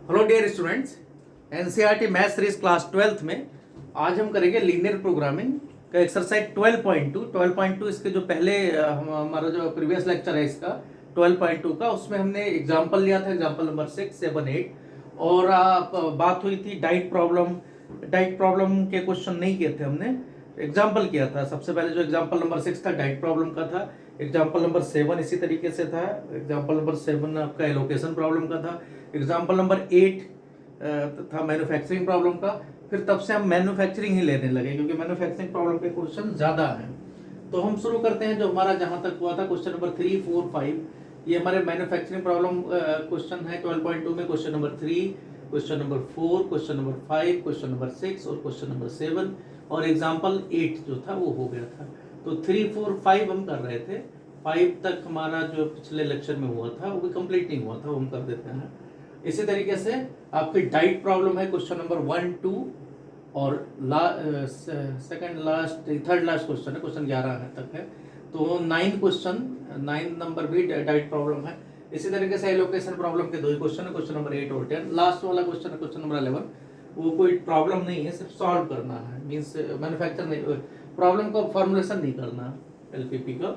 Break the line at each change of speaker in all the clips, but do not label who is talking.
Hello dear students, NCERT math series class 12th में आज हम करेंगे लीनियर प्रोग्रामिंग का एक्सरसाइज 12.2 इसके जो पहले हमारा जो प्रीवियस लेक्चर है इसका 12.2 का, उसमें हमने एग्जांपल लिया था, एग्जांपल नंबर 6, 7, 8 और बात हुई थी डाइट प्रॉब्लम के क्वेश्चन नहीं किए थे हमने, एग्जाम्पल किया था। सबसे पहले जो एग्जाम्पल नंबर 6 था डाइट प्रॉब्लम का था, एग्जाम्पल नंबर 7 इसी तरीके से था, एग्जाम्पल नंबर 7 आपका एलोकेशन प्रॉब्लम का था, एग्जाम्पल नंबर 8 था मैन्युफैक्चरिंग प्रॉब्लम का। फिर तब से हम मैन्युफैक्चरिंग ही लेने लगे क्योंकि मैन्युफैक्चरिंग प्रॉब्लम के क्वेश्चन ज़्यादा हैं। तो हम शुरू करते हैं जो हमारा जहाँ तक हुआ था क्वेश्चन नंबर 3, 4, 5, ये हमारे मैन्युफैक्चरिंग प्रॉब्लम क्वेश्चन है 12.2 में। Question number 3, question number 4, question number 5, question number 6 और क्वेश्चन नंबर 7 और एग्जाम्पल 8 जो था वो हो गया था। तो 3, 4, 5 हम कर रहे थे। 5 तक हमारा जो पिछले लेक्चर में हुआ था वो भी कंप्लीट नहीं हुआ था, वो हम कर देते हैं। इसी तरीके से आपकी डाइट प्रॉब्लम है क्वेश्चन नंबर 1, 2 और second last third last question है, क्वेश्चन 11 तक है। तो 9 नंबर भी डाइट प्रॉब्लम है। इसी तरीके से एलोकेशन प्रॉब्लम के 2 क्वेश्चन है, क्वेश्चन नंबर 8 और 10। लास्ट वाला क्वेश्चन है क्वेश्चन नंबर 11, वो कोई प्रॉब्लम नहीं है, सिर्फ सॉल्व करना है, मीन्स मैन्युफैक्चर नहीं, प्रॉब्लम का फॉर्मुलेशन नहीं करना एलपीपी का।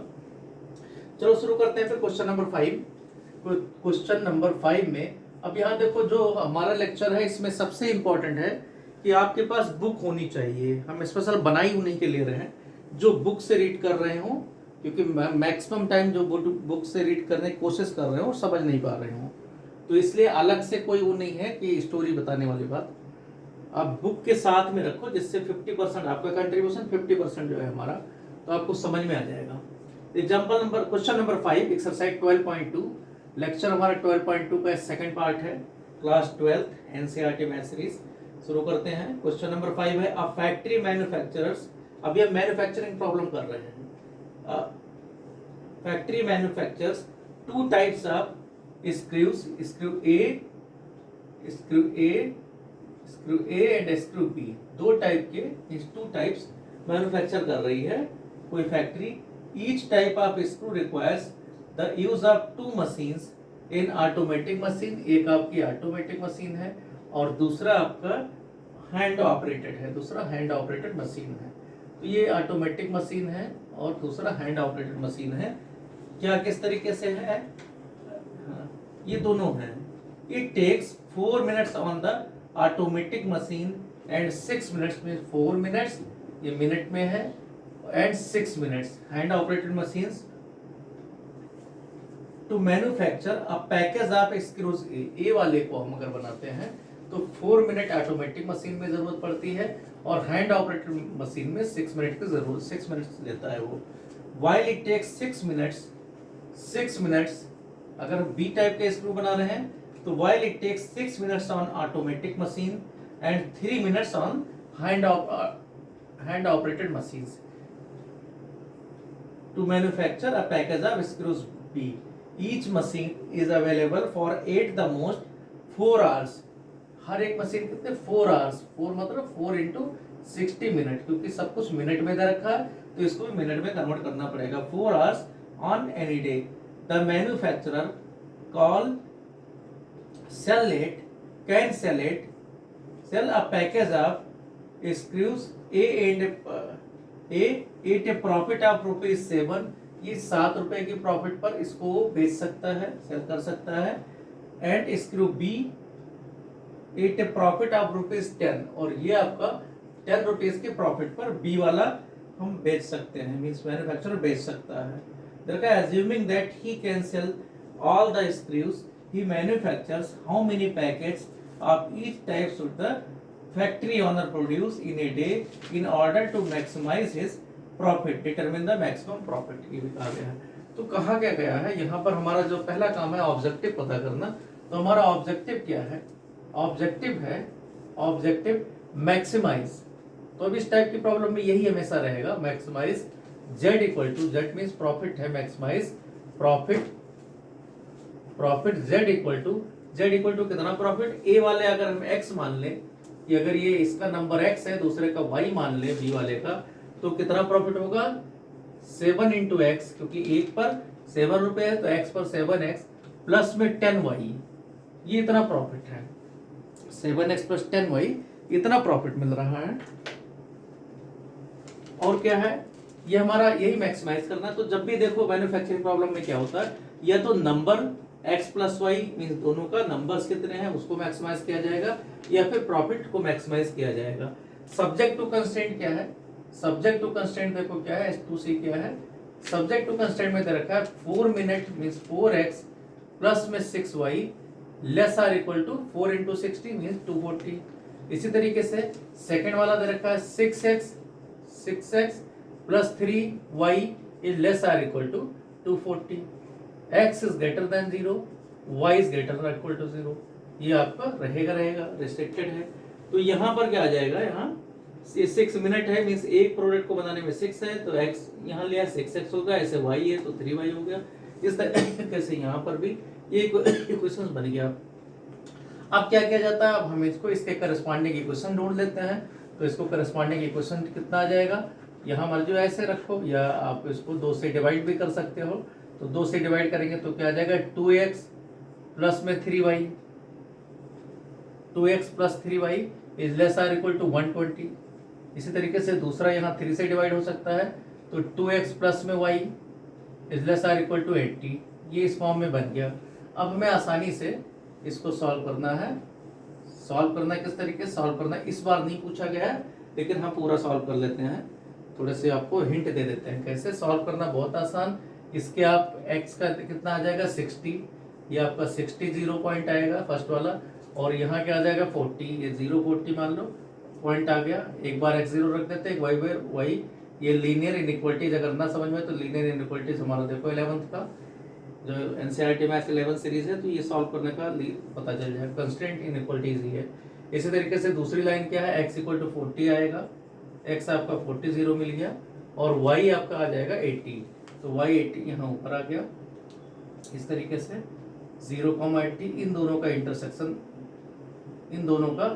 चलो शुरू करते हैं फिर क्वेश्चन नंबर 5। क्वेश्चन नंबर 5 में अब यहाँ देखो जो हमारा लेक्चर है इसमें सबसे इम्पोर्टेंट है कि आपके पास बुक होनी चाहिए। हम स्पेशल बनाई उन्हीं के ले रहे हैं जो बुक से रीड कर रहे हो, क्योंकि मैक्सिमम टाइम जो बुक से रीड करने की कोशिश कर रहे हो समझ नहीं पा रहे हो, तो इसलिए अलग से कोई वो नहीं है कि स्टोरी बताने वाली बात। आप बुक के साथ में रखो जिससे 50% आपका कंट्रीब्यूशन, 50% जो है हमारा, तो आपको समझ में आ जाएगा। Example number question number 5 exercise 12.2, lecture हमारा 12.2 का सेकंड पार्ट है, क्लास 12 एनसीईआरटी मैथ सीरीज। शुरू करते हैं। क्वेश्चन नंबर 5 है अ फैक्ट्री मैन्युफैक्चरर्स, अभी हम मैन्युफैक्चरिंग प्रॉब्लम कर रहे हैं। Factory manufacturers 2 types of screws, screw A and screw B, 2 type के, 2 टाइप्स मैन्युफैक्चर कर रही है कोई factory. Each type of screw requires the use of 2 machines in automatic machine, एक आपकी ऑटोमेटिक मशीन है और दूसरा आपका हैंड ऑपरेटेड है, दूसरा हैंड ऑपरेटेड मशीन है। तो ये ऑटोमेटिक मशीन है और दूसरा हैंड ऑपरेटेड मशीन है। क्या किस तरीके से है? ये दोनों हैं। It takes 4 minutes on the automatic machine and 6 minutes में, 4 मिनट्स ये मिनट में है and 6 minutes hand operated machines to manufacture a package of screws. A वाले को हम अगर बनाते हैं तो 4 मिनट ऑटोमेटिक मशीन में जरूरत पड़ती है और हैंड ऑपरेटेड मशीन में 6 मिनट की जरूरत, 6 मिनट्स लेता है वो। वाइल इट टेक्स 6 मिनट्स अगर बी टाइप के स्क्रू बना रहे हैं तो while it takes 6 minutes on automatic machine and 3 minutes on hand operated machines to manufacture a package of screws B. Each machine is available for 8 the most 4 hours. हर एक machine कितने 4 hours, 4 मतलब 4 into 60 minute, क्योंकि सब कुछ minute में दे रखा है तो इसको भी मिनट में कन्वर्ट करना पड़ेगा। 4 hours on any day. The manufacturer can sell a package of screws A and at a profit of ₹7, ये 7 रुपए की प्रॉफिट पर इसको बेच सकता है, सेल कर सकता है। And screw B at a profit of ₹10, और ये आपका 10 रुपीज के प्रॉफिट पर बी वाला हम बेच सकते हैं, मीन्स मैन्युफैक्चरर बेच सकता है। देखा, assuming that he can sell all the screws he manufactures, how many packets of each type should the factory owner produce in a day in order to maximize his profit, determine the maximum profit, ये भी कहा गया है। तो कहा क्या गया है यहाँ पर, हमारा जो पहला काम है ऑब्जेक्टिव पता करना। तो हमारा ऑब्जेक्टिव क्या है? Objective maximise. तो अब इस टाइप की प्रॉब्लम में यही हमेशा रहेगा, maximize z equal to, z means profit है, maximise profit z equal to कितना प्रॉफिट? ए वाले अगर हम x मान लें कि अगर ये इसका नंबर x है, दूसरे का y मान ले बी वाले का, तो कितना प्रॉफिट होगा? 7 into x, क्योंकि एक पर 7 रुपए है तो x पर 7x प्लस में 10y, ये इतना प्रॉफिट है। 7x प्लस 10y, इतना प्रॉफिट मिल रहा है। और क्या है, ये हमारा यही मैक्सिमाइज करना है। तो जब भी देखो मैन्युफैक्चरिंग प्रॉब्लम में क्या होता है, या तो number x plus y mean दोनों का नंबर्स कितने हैं उसको मैक्सिमाइज किया जाएगा, या फिर प्रॉफिट को मैक्सिमाइज किया जाएगा। सब्जेक्ट टू कंस्ट्रेंट क्या है, सब्जेक्ट टू कंस्ट्रेंट देखो क्या है, S2C क्या है, सब्जेक्ट टू कंस्ट्रेंट में दे रखा है 4 मिनट मीन्स 4x प्लस में 6y less or equal to 4 into 60 means 240। इसी तरीके से सेकेंड वाला दे रखा है 6x plus 3y is less or equal to 240। x is greater than 0, y is greater than equal to 0। ये आपका रहेगा रिस्ट्रिक्टेड है। तो यहाँ पर क्या आ जाएगा, यहाँ 6 मिनट है मीन्स एक प्रोडक्ट को बनाने में 6 है, तो x यहाँ लिया 6x होगा, ऐसे y है तो 3y हो गया। इस तरीके से यहाँ पर भी ये इक्वेशन बन गया। अब क्या किया जाता है, अब हम इसको इसके करस्पॉन्डिंग इक्वेशन ढूंढ लेते हैं। तो इसको करस्पॉन्डिंग इक्वेशन कितना आ जाएगा, यहाँ मर्जी ऐसे रखो या आप इसको 2 से डिवाइड भी कर सकते हो। तो 2 से डिवाइड करेंगे तो क्या आ जाएगा, 2x प्लस में 3y, 2x plus 3y is less or equal to 120। इसी तरीके से दूसरा यहाँ 3 से डिवाइड हो सकता है, तो 2x प्लस में y is less or equal to 80। ये इस फॉर्म में बन गया। अब हमें आसानी से इसको सॉल्व करना है। सॉल्व करना किस तरीके से सॉल्व करना इस बार नहीं पूछा गया है, लेकिन हम पूरा सॉल्व कर लेते हैं। थोड़े से आपको हिंट दे देते हैं कैसे सॉल्व करना, बहुत आसान। इसके आप x का कितना आ जाएगा 60, ये आपका 60 0 पॉइंट आएगा फर्स्ट वाला, और यहाँ क्या आ जाएगा 40, ये 0 40 मान लो पॉइंट आ गया। एक बार x0 रख देते हैं, y बार y। ये लीनियर इनइक्वालिटीज अगर ना समझ में तो लीनियर इनइक्वालिटीज हमारा देखो 11th का जो एनसीईआरटी मैथ्स 11 सीरीज है, तो ये सॉल्व करने का पता चल जाएगा। कंस्ट्रेंट इनइक्वालिटीज ही है। इसी तरीके से दूसरी लाइन क्या है, x इक्वल टू 40 आएगा, x आपका 40 0 मिल गया, और y आपका आ जाएगा 80। तो y 80 यहाँ ऊपर आ गया। इस तरीके से 0,80 इन दोनों का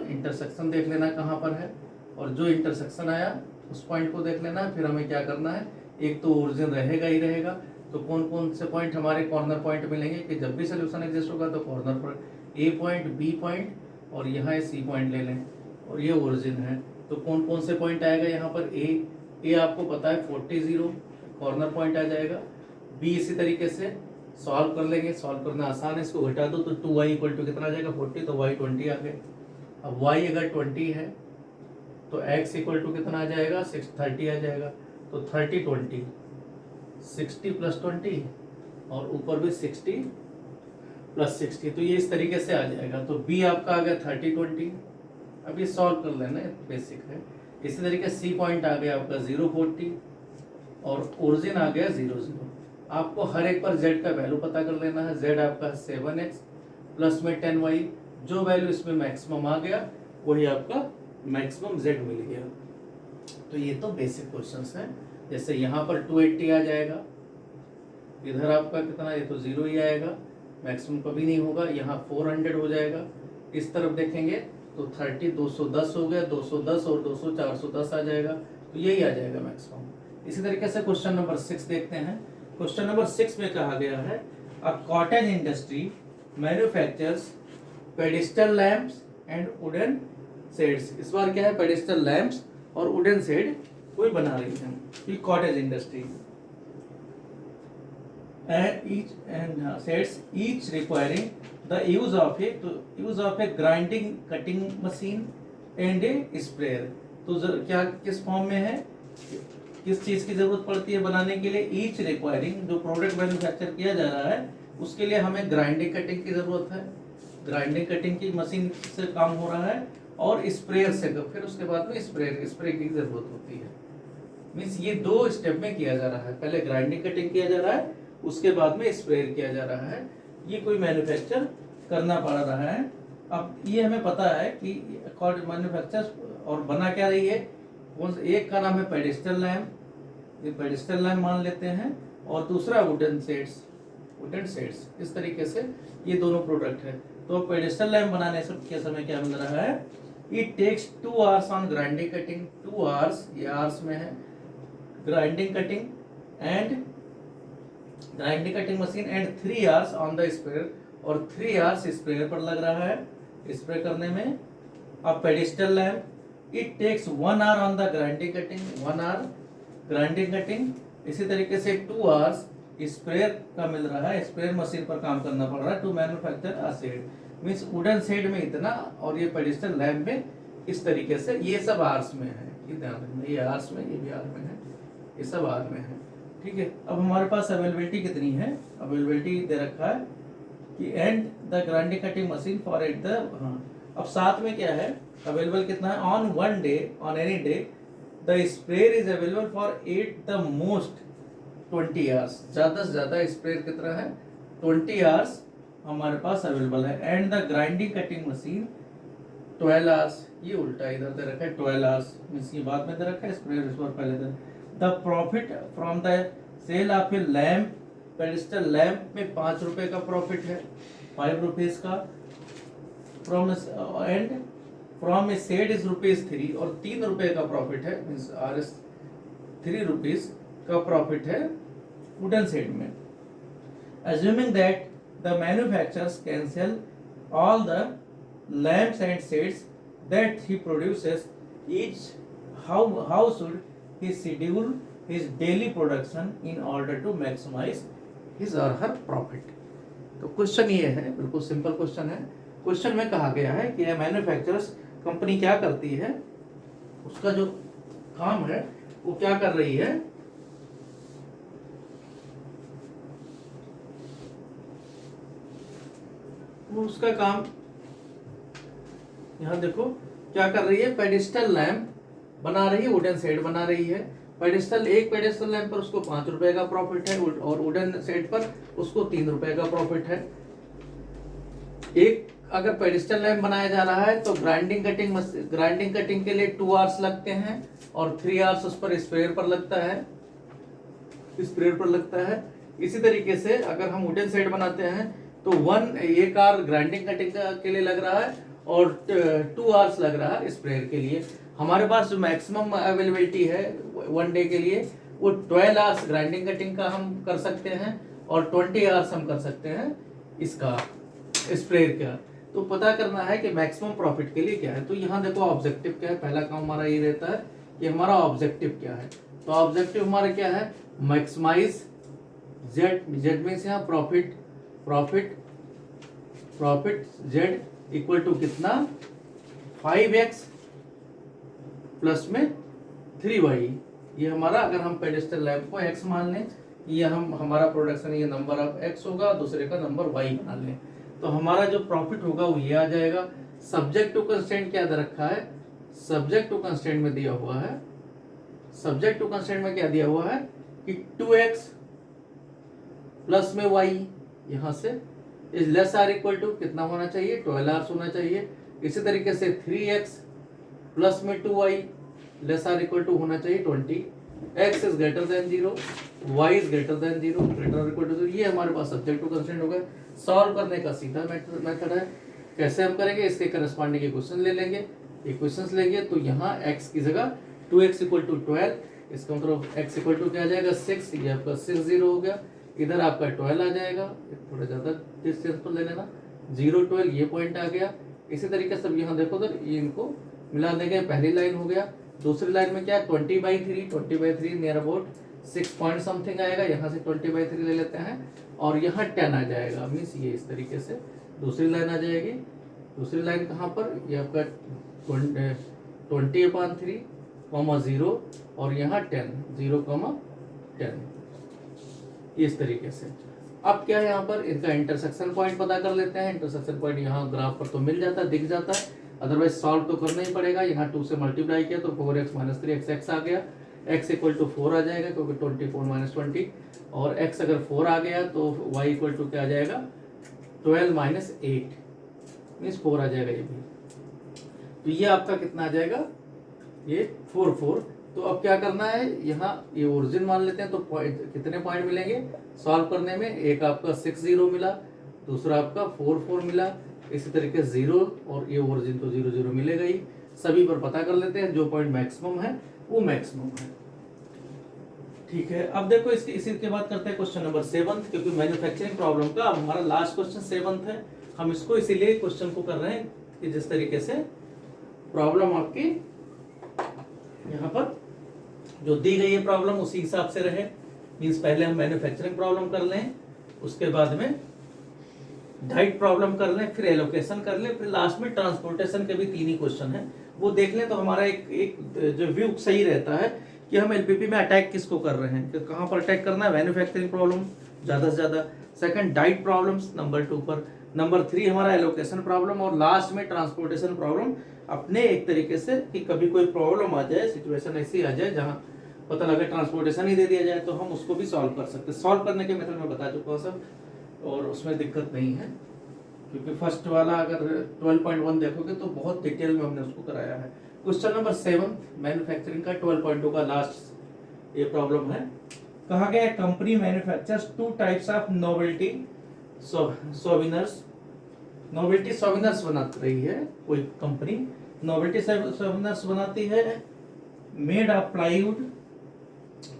इंटरसेक्शन देख लेना कहाँ पर है, और जो इंटरसेक्शन आया उस पॉइंट को देख लेना है। फिर हमें क्या करना है, एक तो ओरिजिन रहेगा ही रहेगा, तो कौन कौन से पॉइंट हमारे कॉर्नर पॉइंट मिलेंगे कि जब भी सोल्यूशन एग्जिस्ट होगा तो कॉर्नर पर ए पॉइंट, बी पॉइंट और यहाँ सी पॉइंट ले लें, और ये ओरिजिन है। तो कौन कौन से पॉइंट आएगा यहाँ पर, ए आपको पता है 40 0 कॉर्नर पॉइंट आ जाएगा। बी इसी तरीके से सॉल्व कर लेंगे, सॉल्व करना आसान है, इसको घटा दो तो 2y इक्वल टू कितना आ जाएगा 40, तो y 20 आ गए। अब y अगर 20 है तो x इक्वल टू कितना आ जाएगा 30 आ जाएगा। तो 30 20 60 प्लस 20 और ऊपर भी 60 प्लस 60, तो ये इस तरीके से आ जाएगा। तो b आपका आ गया 30 20। अब ये सॉल्व कर लेना, बेसिक है। इसी तरीके सी पॉइंट आ गया आपका 0 40 और ओरिजिन आ गया 0 0। आपको हर एक पर z का वैल्यू पता कर लेना है। z आपका 7x प्लस में 10y, जो वैल्यू इसमें मैक्सिमम आ गया वही आपका मैक्सिमम z मिल गया। तो ये तो बेसिक क्वेश्चंस हैं। जैसे यहाँ पर 280 आ जाएगा, इधर आपका कितना, ये तो 0 ही आएगा, मैक्सिमम कभी नहीं होगा। यहाँ 400 हो जाएगा। इस तरफ देखेंगे तो 30 210 हो गया, 210 और 200 410 आ जाएगा, तो यही आ जाएगा मैक्सिमम। इसी तरीके से क्वेश्चन नंबर 6 देखते हैं। क्वेश्चन नंबर 6 में कहा गया है a cottage industry manufactures pedestal lamps and wooden shades. इस बार क्या है, पेडिस्टल लैंप्स और वुडन शेड कोई बना रही है, ये cottage industry. and sets each requiring the use of a grinding cutting machine and a sprayer। तो क्या किस फॉर्म में है, किस चीज की जरूरत पड़ती है बनाने के लिए, ईच रिक्वायरिंग, जो प्रोडक्ट मैन्युफैक्चर किया जा रहा है उसके लिए हमें ग्राइंडिंग कटिंग की जरूरत है। ग्राइंडिंग कटिंग की मशीन से काम हो रहा है, और स्प्रेयर से, फिर उसके बाद में स्प्रे की जरूरत होती है। मीन्स ये 2 स्टेप में किया जा रहा है, पहले ग्राइंडिंग कटिंग किया जा रहा है, उसके बाद में स्प्रेयर किया जा रहा है। ये कोई मैन्युफैक्चर करना पड़ रहा है। अब ये हमें पता है कि मैन्युफैक्चर और बना क्या रही है, एक का नाम है पेडिस्टल लैम्प, ये पेडिस्टल लैम्प मान लेते हैं, और दूसरा वुडन शेड्स। इस तरीके से ये दोनों प्रोडक्ट है। तो पेडिस्टल लैम्प बनाने के समय क्या मिल रहा है, it takes 2 hours on grinding cutting, 2 hours, ये आवर्स में है, grinding cutting machine and 3 hours on the sprayer, और 3 hours स्प्रेयर पर लग रहा है, स्प्रे करने में। अब pedestal lamp it takes 1 hour on the grinding cutting, 1 hour grinding cutting. इसी तरीके से 2 आवर्स स्प्रेयर का मिल रहा है, स्प्रेयर मशीन पर काम करना पड़ रहा है to manufacture a shade. Means wooden shade में इतना और ये पेडिस्टल लैम्प में इस तरीके से, ये सब आवर्स में है, ये ध्यान रखना, ये आवर्स में, ये भी आवर में है, ये सब आवर में है। ठीक है, अब हमारे पास अवेलेबिलिटी कितनी है, अवेलेबिलिटी दे रखा है कि and the grinding cutting machine for at the, हाँ अब साथ में क्या है अवेलेबल कितना है, on one day, on any day the sprayer is available for at the most 20 hours. ज्यादा से ज्यादा स्प्रेयर कितना है 20 आवर्स हमारे पास अवेलेबल है। And the grinding cutting machine 12 hours, ये उल्टा इधर दे रखा है 12 आवर्स, मींस ये बाद में दे रखा है, स्प्रेयर इस बार पहले दे। The profit from the sale of a lamp, pedestal lamp में 5 रुपए का प्रॉफिट है, 5 रुपीज का। From and from a shade is ₹3 और 3 रुपए का प्रॉफिट है, मींस RS 3 रुपीज का प्रॉफिट है वुडन सेड में। Assuming that the manufacturers can sell all the lamps and shades that he produces, each how should he schedule his daily production in order to maximize his or her profit? तो question ये है, बिल्कुल simple question है। Question में कहा गया है कि मैन्युफैक्चरर्स कंपनी क्या करती है, उसका जो काम है वो क्या कर रही है, वो उसका काम यहाँ देखो क्या कर रही है, पेडिस्टल लैम्प बना रही है, वुडन सेट बना रही है। पेडिस्टल, एक पेडिस्टल लैम्प पर उसको 5 रुपए का प्रॉफिट है और वुडन सेट पर उसको 3 रुपए का प्रॉफिट है। एक अगर पेडिस्टल लैम्प बनाया जा रहा है तो ग्राइंडिंग कटिंग के लिए 2 आवर्स लगते हैं और 3 आवर्स उस पर स्प्रेयर पर लगता है। इसी तरीके से अगर हम वुडन सेट बनाते हैं तो 1 आवर ग्राइंडिंग कटिंग के लिए लग रहा है और 2 आवर्स लग रहा है स्प्रेयर के लिए। हमारे पास जो मैक्सिमम अवेलेबिलिटी है 1 डे के लिए वो 12 आवर्स ग्राइंडिंग कटिंग का हम कर सकते हैं और 20 आवर्स हम कर सकते हैं इसका स्प्रेयर का। तो पता करना है कि मैक्सिमम प्रॉफिट के लिए क्या है। तो यहाँ देखो ऑब्जेक्टिव क्या है, पहला काम हमारा ये रहता है कि हमारा ऑब्जेक्टिव क्या है। तो ऑब्जेक्टिव हमारा क्या है, मैक्सिमाइज जेड मीन्स यहाँ प्रॉफिट जेड इक्वल टू कितना 5x प्लस में 3y। ये हमारा, अगर हम पेडिस्टल लैम्प को x मान लें, ये हमारा प्रोडक्शन, ये नंबर ऑफ x होगा, दूसरे का नंबर y बना लें, तो हमारा जो प्रॉफिट होगा वो ये आ जाएगा। सब्जेक्ट टू कंस्ट्रेंट क्या दे रखा है, सब्जेक्ट टू कंस्ट्रेंट में दिया हुआ है, सब्जेक्ट टू कंस्ट्रेंट में क्या दिया हुआ है कि 2x प्लस में y यहां से is less or equal to कितना होना चाहिए, 12 आवर्स होना चाहिए। इसी तरीके से 3x प्लस में 2y less or equal to होना चाहिए 20। x is greater than 0, y is greater than 0, greater equal to 0। ये हमारे पास सब्जेक्ट टू कंस्ट्रेंट हो गया। सॉल्व करने का सीधा मेथड है। कैसे हम करेंगे, इसके करस्पॉन्डिंग इक्वेशन ले लेंगे, इक्वेशंस लेंगे तो यहाँ x की जगह 2x इक्वल टू 12, इसका मतलब x इक्वल टू क्या आ जाएगा 6, ये आपका 6 0 हो गया। इधर आपका 12 आ जाएगा, थोड़ा ज़्यादा डिस्टेंस पर ले लेना, 0 12 ये पॉइंट आ गया। इसी तरीके से यहाँ देखो उधर ये इनको मिला देंगे, पहली लाइन हो गया। दूसरी लाइन में क्या है 20/3 नियर अबाउट 6 पॉइंट समथिंग आएगा, यहाँ से 20/3 ले लेते हैं और यहाँ 10 आ जाएगा, मीन्स ये इस तरीके से दूसरी लाइन आ जाएगी। दूसरी लाइन कहाँ पर, ये आपका 20/3 0 और यहाँ 10 0,10 इस तरीके से। अब क्या है यहाँ पर इनका इंटरसेक्शन पॉइंट पता कर लेते हैं। इंटरसेक्शन पॉइंट यहाँ ग्राफ पर तो मिल जाता है, दिख जाता है, अदरवाइज सॉल्व तो करना ही पड़ेगा। यहाँ 2 से मल्टीप्लाई किया तो 4x - 3x आ गया, x इक्वल टू 4 आ जाएगा क्योंकि 24 - 20, और x अगर 4 आ गया तो y इक्वल टू क्या आ जाएगा 12 - 8 मीन्स 4 आ जाएगा ये भी। तो ये आपका कितना आ जाएगा, ये 4 तो अब क्या करना है, यहाँ ये ओरिजिन मान लेते हैं तो कितने पॉइंट मिलेंगे सॉल्व करने में, एक आपका 6 0 मिला, दूसरा आपका 4 4 मिला, इसी तरीके 0 और ये ओरिजिन तो 0 0 मिलेगा ही। सभी पर पता कर लेते हैं, जो पॉइंट मैक्सिमम है वो मैक्सिमम है। ठीक है, अब देखो इसी के बाद करते हैं क्वेश्चन नंबर 7, क्योंकि मैन्युफैक्चरिंग प्रॉब्लम का अब हमारा लास्ट क्वेश्चन 7 है। हम इसको इसीलिए क्वेश्चन को कर रहे हैं कि जिस तरीके से प्रॉब्लम आपकी यहाँ पर जो दी गई है प्रॉब्लम उसी हिसाब से रहे। मीन्स पहले हम मैन्युफैक्चरिंग प्रॉब्लम कर लें, उसके बाद में डाइट प्रॉब्लम कर लें, फिर एलोकेशन कर लें, फिर लास्ट में ट्रांसपोर्टेशन के भी 3 ही क्वेश्चन हैं, वो देख लें तो हमारा एक जो व्यू सही रहता है कि हम एलपीपी में अटैक किसको कर रहे हैं, कि कहाँ पर अटैक करना है। मैन्युफैक्चरिंग प्रॉब्लम ज़्यादा से ज़्यादा, सेकंड डाइट प्रॉब्लम्स नंबर 2 पर, नंबर 3 हमारा एलोकेशन प्रॉब्लम, और लास्ट में ट्रांसपोर्टेशन प्रॉब्लम। अपने एक तरीके से कि कभी कोई प्रॉब्लम आ जाए, सिचुएशन ऐसी आ जाए जहाँ पता लगे ट्रांसपोर्टेशन ही दे दिया जाए, तो हम उसको भी सॉल्व कर सकते हैं। सॉल्व करने के मेथड मैं बता चुका हूँ सब, और उसमें दिक्कत नहीं है, क्योंकि फर्स्ट वाला अगर 12.1 देखोगे तो बहुत डिटेल में हमने उसको कराया है। क्वेश्चन नंबर 7 मैन्युफैक्चरिंग का 12.2 का लास्ट ये प्रॉब्लम है। कहा गया company manufactures 2 types of novelty souvenirs. Novelty souvenirs बना रही है कोई कंपनी, नोवेल्टी सोवेनिर्स बनाती है मेड ऑफ प्लाईवुड।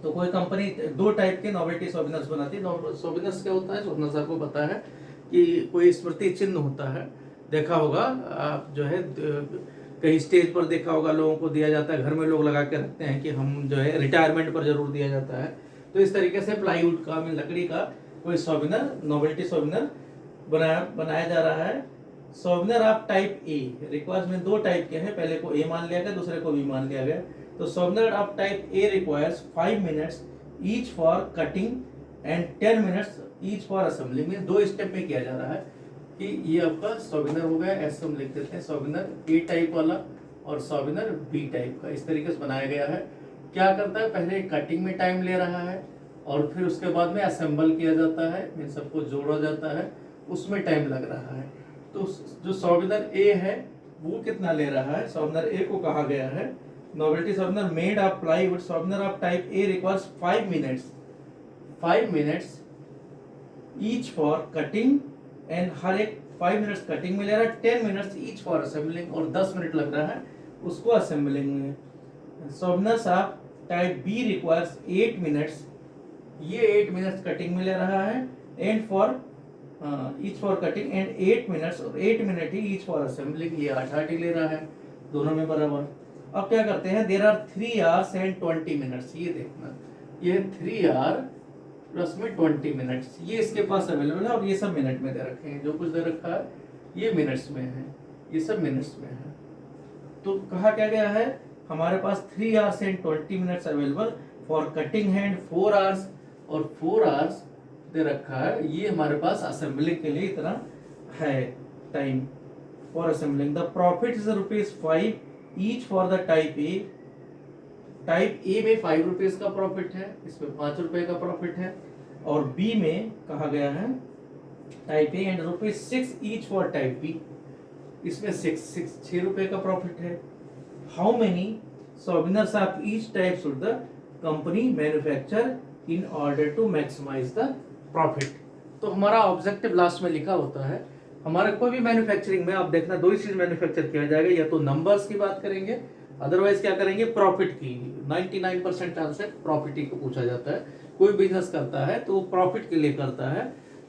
तो कोई कंपनी 2 टाइप के नोवेल्टी सोवेनिर्स बनाती है। सोवेनिर्स क्या होता है, सोवेनिर्स आपको पता है कि कोई स्मृति चिन्ह होता है, देखा होगा आप, जो है कहीं स्टेज पर देखा होगा लोगों को दिया जाता है, घर में लोग लगा के रखते हैं कि हम जो है रिटायरमेंट पर जरूर दिया जाता है। तो इस तरीके से प्लाईवुड का, लकड़ी का कोई सोवेनिर, नोवेल्टी सोवेनिर बनाया जा रहा है। सोवेनिर ऑफ टाइप ए रिक्वायर्स में 2 टाइप के हैं, पहले को ए मान लिया गया, दूसरे को बी मान लिया गया। तो souvenir of type A requires 5 minutes each for cutting and 10 minutes each for assembling. में 2 स्टेप में किया जा रहा है कि ये आपका सोवेनिर हो गया, ऐसे हम लिख देते हैं, सोवेनिर ए टाइप वाला और सोवेनिर बी टाइप का, इस तरीके से बनाया गया है। क्या करता है, पहले कटिंग में टाइम ले रहा है और फिर उसके बाद में असेंबल किया जाता है, इन सबको जोड़ा जाता है, उसमें टाइम लग रहा है। तो जो सोवेनिर ए है वो कितना ले रहा है, सोवेनिर ए को कहा गया है novelty souvenir made of plywood, souvenir of type A requires 5 minutes each for cutting and हर एक 5 मिनट्स कटिंग में ले रहा है, 10 मिनट्स ईच फॉर असेंबलिंग, और 10 मिनट लग रहा है उसको असेंबलिंग में। Souvenirs of type B requires 8 minutes, ये 8 मिनट्स कटिंग में ले रहा है, and for each for cutting and 8 minutes, और 8 मिनट ही ईच फॉर असेंबलिंग, ये 8 ही ले रहा है, दोनों में बराबर। अब क्या करते हैं, there are 3 hours and 20 minutes, ये देखना, ये 3 hour प्लस में 20 मिनट्स, ये इसके पास अवेलेबल है, और ये सब मिनट में दे रखे हैं, जो कुछ दे रखा है ये मिनट्स में है, ये सब मिनट्स में है। तो कहा क्या गया है, हमारे पास 3 hours and 20 minutes available for cutting hand 4 hours, और 4 hours दे रखा है, ये हमारे पास असेंबलिंग के लिए इतना है time for assembling. The profit is ₹5 each for the type A. Type A में 5 रुपीज का प्रॉफिट है, इसमें 5 रुपए का प्रॉफिट है, और बी में कहा गया है type A and ₹6 each for type B, इसमें 6 रुपए का प्रॉफिट है। How many souvenirs of each type should the company manufacture in order to maximise the profit. तो हमारा ऑब्जेक्टिव लास्ट में लिखा होता है, हमारे कोई भी मैन्युफैक्चरिंग में आप देखना 2 ही चीज मैन्युफैक्चर किया जाएगा, या तो नंबर्स की बात करेंगे, अदरवाइज क्या करेंगे, प्रॉफिट की। 99% चांस है प्रॉफिट ही को पूछा जाता है। कोई बिजनेस करता है तो प्रॉफिट के लिए करता है,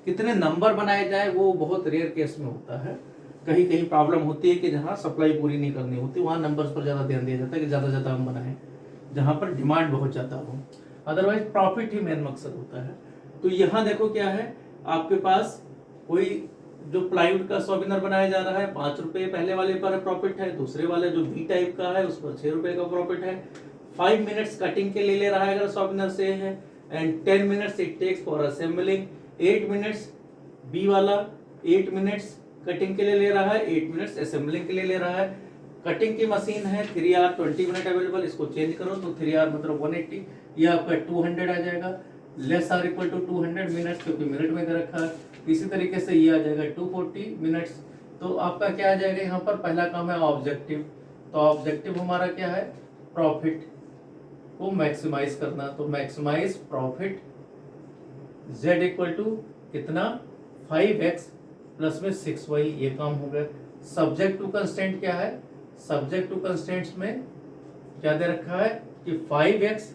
कितने नंबर बनाए जाए वो बहुत रेयर केस में होता है। कहीं कहीं प्रॉब्लम होती है कि जहाँ सप्लाई पूरी नहीं करनी होती, वहाँ नंबर्स पर ज़्यादा ध्यान दिया जाता है कि ज़्यादा ज़्यादा हम बनाएं, जहाँ पर डिमांड बहुत ज़्यादा हो, अदरवाइज प्रॉफिट ही मेन मकसद होता है। तो यहाँ देखो क्या है, आपके पास कोई जो प्लाईवुड का सोवेनिर बनाया जा रहा है 5 रुपए पहले वाले पर प्रॉफिट है, दूसरे वाले जो बी टाइप का है उस पर 6 रुपए का प्रॉफिट है। 5 मिनट्स कटिंग के लिए ले रहा है अगर सोवेनिर से है, and 10 minutes it takes for assembling. 8 minutes B वाला 8 मिनट्स कटिंग के लिए ले रहा है, 8 मिनट्स असेंबलिंग के लिए ले रहा है। कटिंग की मशीन है 3 hour 20 मिनट अवेलेबल, इसको चेंज करो तो 3 hour मतलब 180, ये आपका 200 आ जाएगा, less or equal to 200 minutes, क्योंकि मिनट में दे रखा है। इसी तरीके से ये आ जाएगा 240 मिनट्स। तो आपका क्या आ जाएगा, यहाँ पर पहला काम है ऑब्जेक्टिव, तो ऑब्जेक्टिव हमारा क्या है, प्रॉफिट को मैक्सिमाइज करना। तो maximise profit z equal to कितना, 5x प्लस में 6y, ये काम हो गया। सब्जेक्ट टू कंस्टेंट क्या है, सब्जेक्ट टू कंस्टेंट्स में क्या दे रखा है कि 5x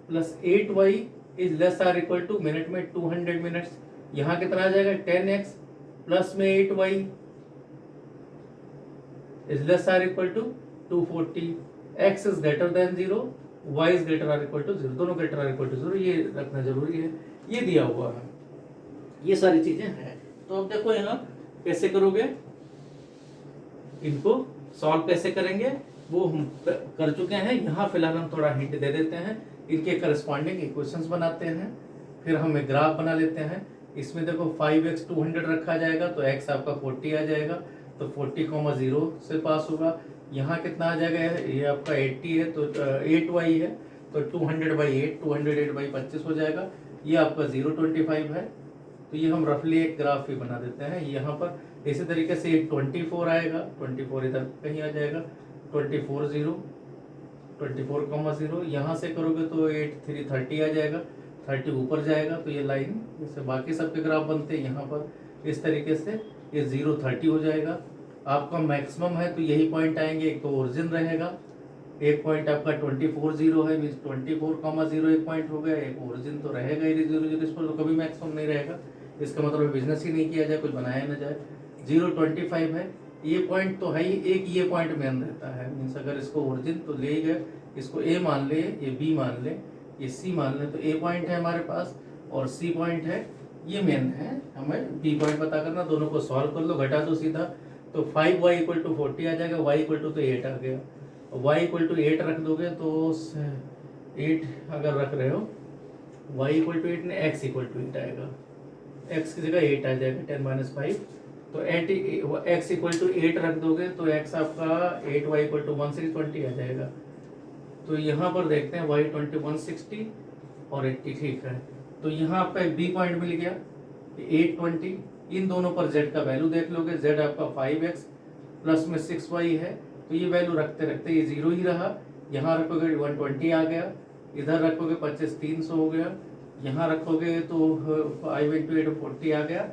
plus 8y is less or equal to minute में 200 मिनट्स, यहाँ कितना आ जाएगा 10x प्लस में 8y is less or equal to 240, x is greater than 0, y is greater or equal to 0, दोनों ग्रेटर आर इक्वल टू 0, ये रखना जरूरी है। ये दिया हुआ है, ये सारी चीजें हैं। तो अब देखो यहाँ कैसे करोगे, इनको सॉल्व कैसे करेंगे वो हम कर चुके हैं। यहाँ फिलहाल हम थोड़ा हिंट दे देते हैं, इनके करस्पॉन्डिंग इक्वेशंस बनाते हैं, फिर हम एक ग्राफ बना लेते हैं। इसमें देखो 5x 200 रखा जाएगा तो x आपका 40 आ जाएगा, तो 40,0 से पास होगा। यहाँ कितना आ जाएगा, ये आपका 80 है तो 8y है, तो 200/8, 208/25 हो जाएगा। ये आपका 0.25 है, तो ये हम रफली एक ग्राफ ही बना देते हैं यहाँ पर। इसी तरीके से 24 आएगा, 24 इधर कहीं आ जाएगा, 24,0 यहाँ से करोगे तो 8 3 30 आ जाएगा, 30 ऊपर जाएगा, तो ये लाइन जैसे बाकी सबके ग्राफ बनते हैं यहाँ पर इस तरीके से ये 0 30 हो जाएगा। आपका मैक्सिमम है तो यही पॉइंट आएंगे, एक तो ओरिजिन रहेगा, एक पॉइंट आपका 24,0 है, मीन्स 24,0 एक पॉइंट हो गया, एक ओरिजिन तो रहेगा ही 0 इस पर, तो कभी मैक्सिमम नहीं रहेगा। इसका मतलब बिजनेस ही नहीं किया जाए, कुछ बनाया ना जाए। 0.25 है, ये पॉइंट तो है ही, एक ये पॉइंट मेन रहता है, मीन्स अगर इसको ओरिजिन तो ले गए, इसको ए मान ले, ये बी मान ले, ये सी मान ले, तो ए पॉइंट है हमारे पास और सी पॉइंट है, ये मेन है। हमें बी पॉइंट पता करना, दोनों को सॉल्व कर लो, घटा दो सीधा, तो 5y = 40 आ जाएगा, y = 8 आ गया। y = 8 रख दोगे तो 8 अगर रख रहे हो, y = 8 ने x = 8 आएगा, x की जगह 8 आ जाएगा, 10 - 5, तो x = 8 रख दोगे तो x आपका 8y = 160 आ जाएगा। तो यहाँ पर देखते हैं y 20 160 और 80 ठीक है, तो यहाँ आपका एक बी पॉइंट मिल गया 820। इन दोनों पर z का वैल्यू देख लोगे, z आपका 5x प्लस में 6y है, तो ये वैल्यू रखते रखते ये 0 ही रहा। यहाँ रखोगे 120 आ गया, इधर रखोगे 25 300 हो गया, यहाँ रखोगे तो 5 × 8 40 आ गया,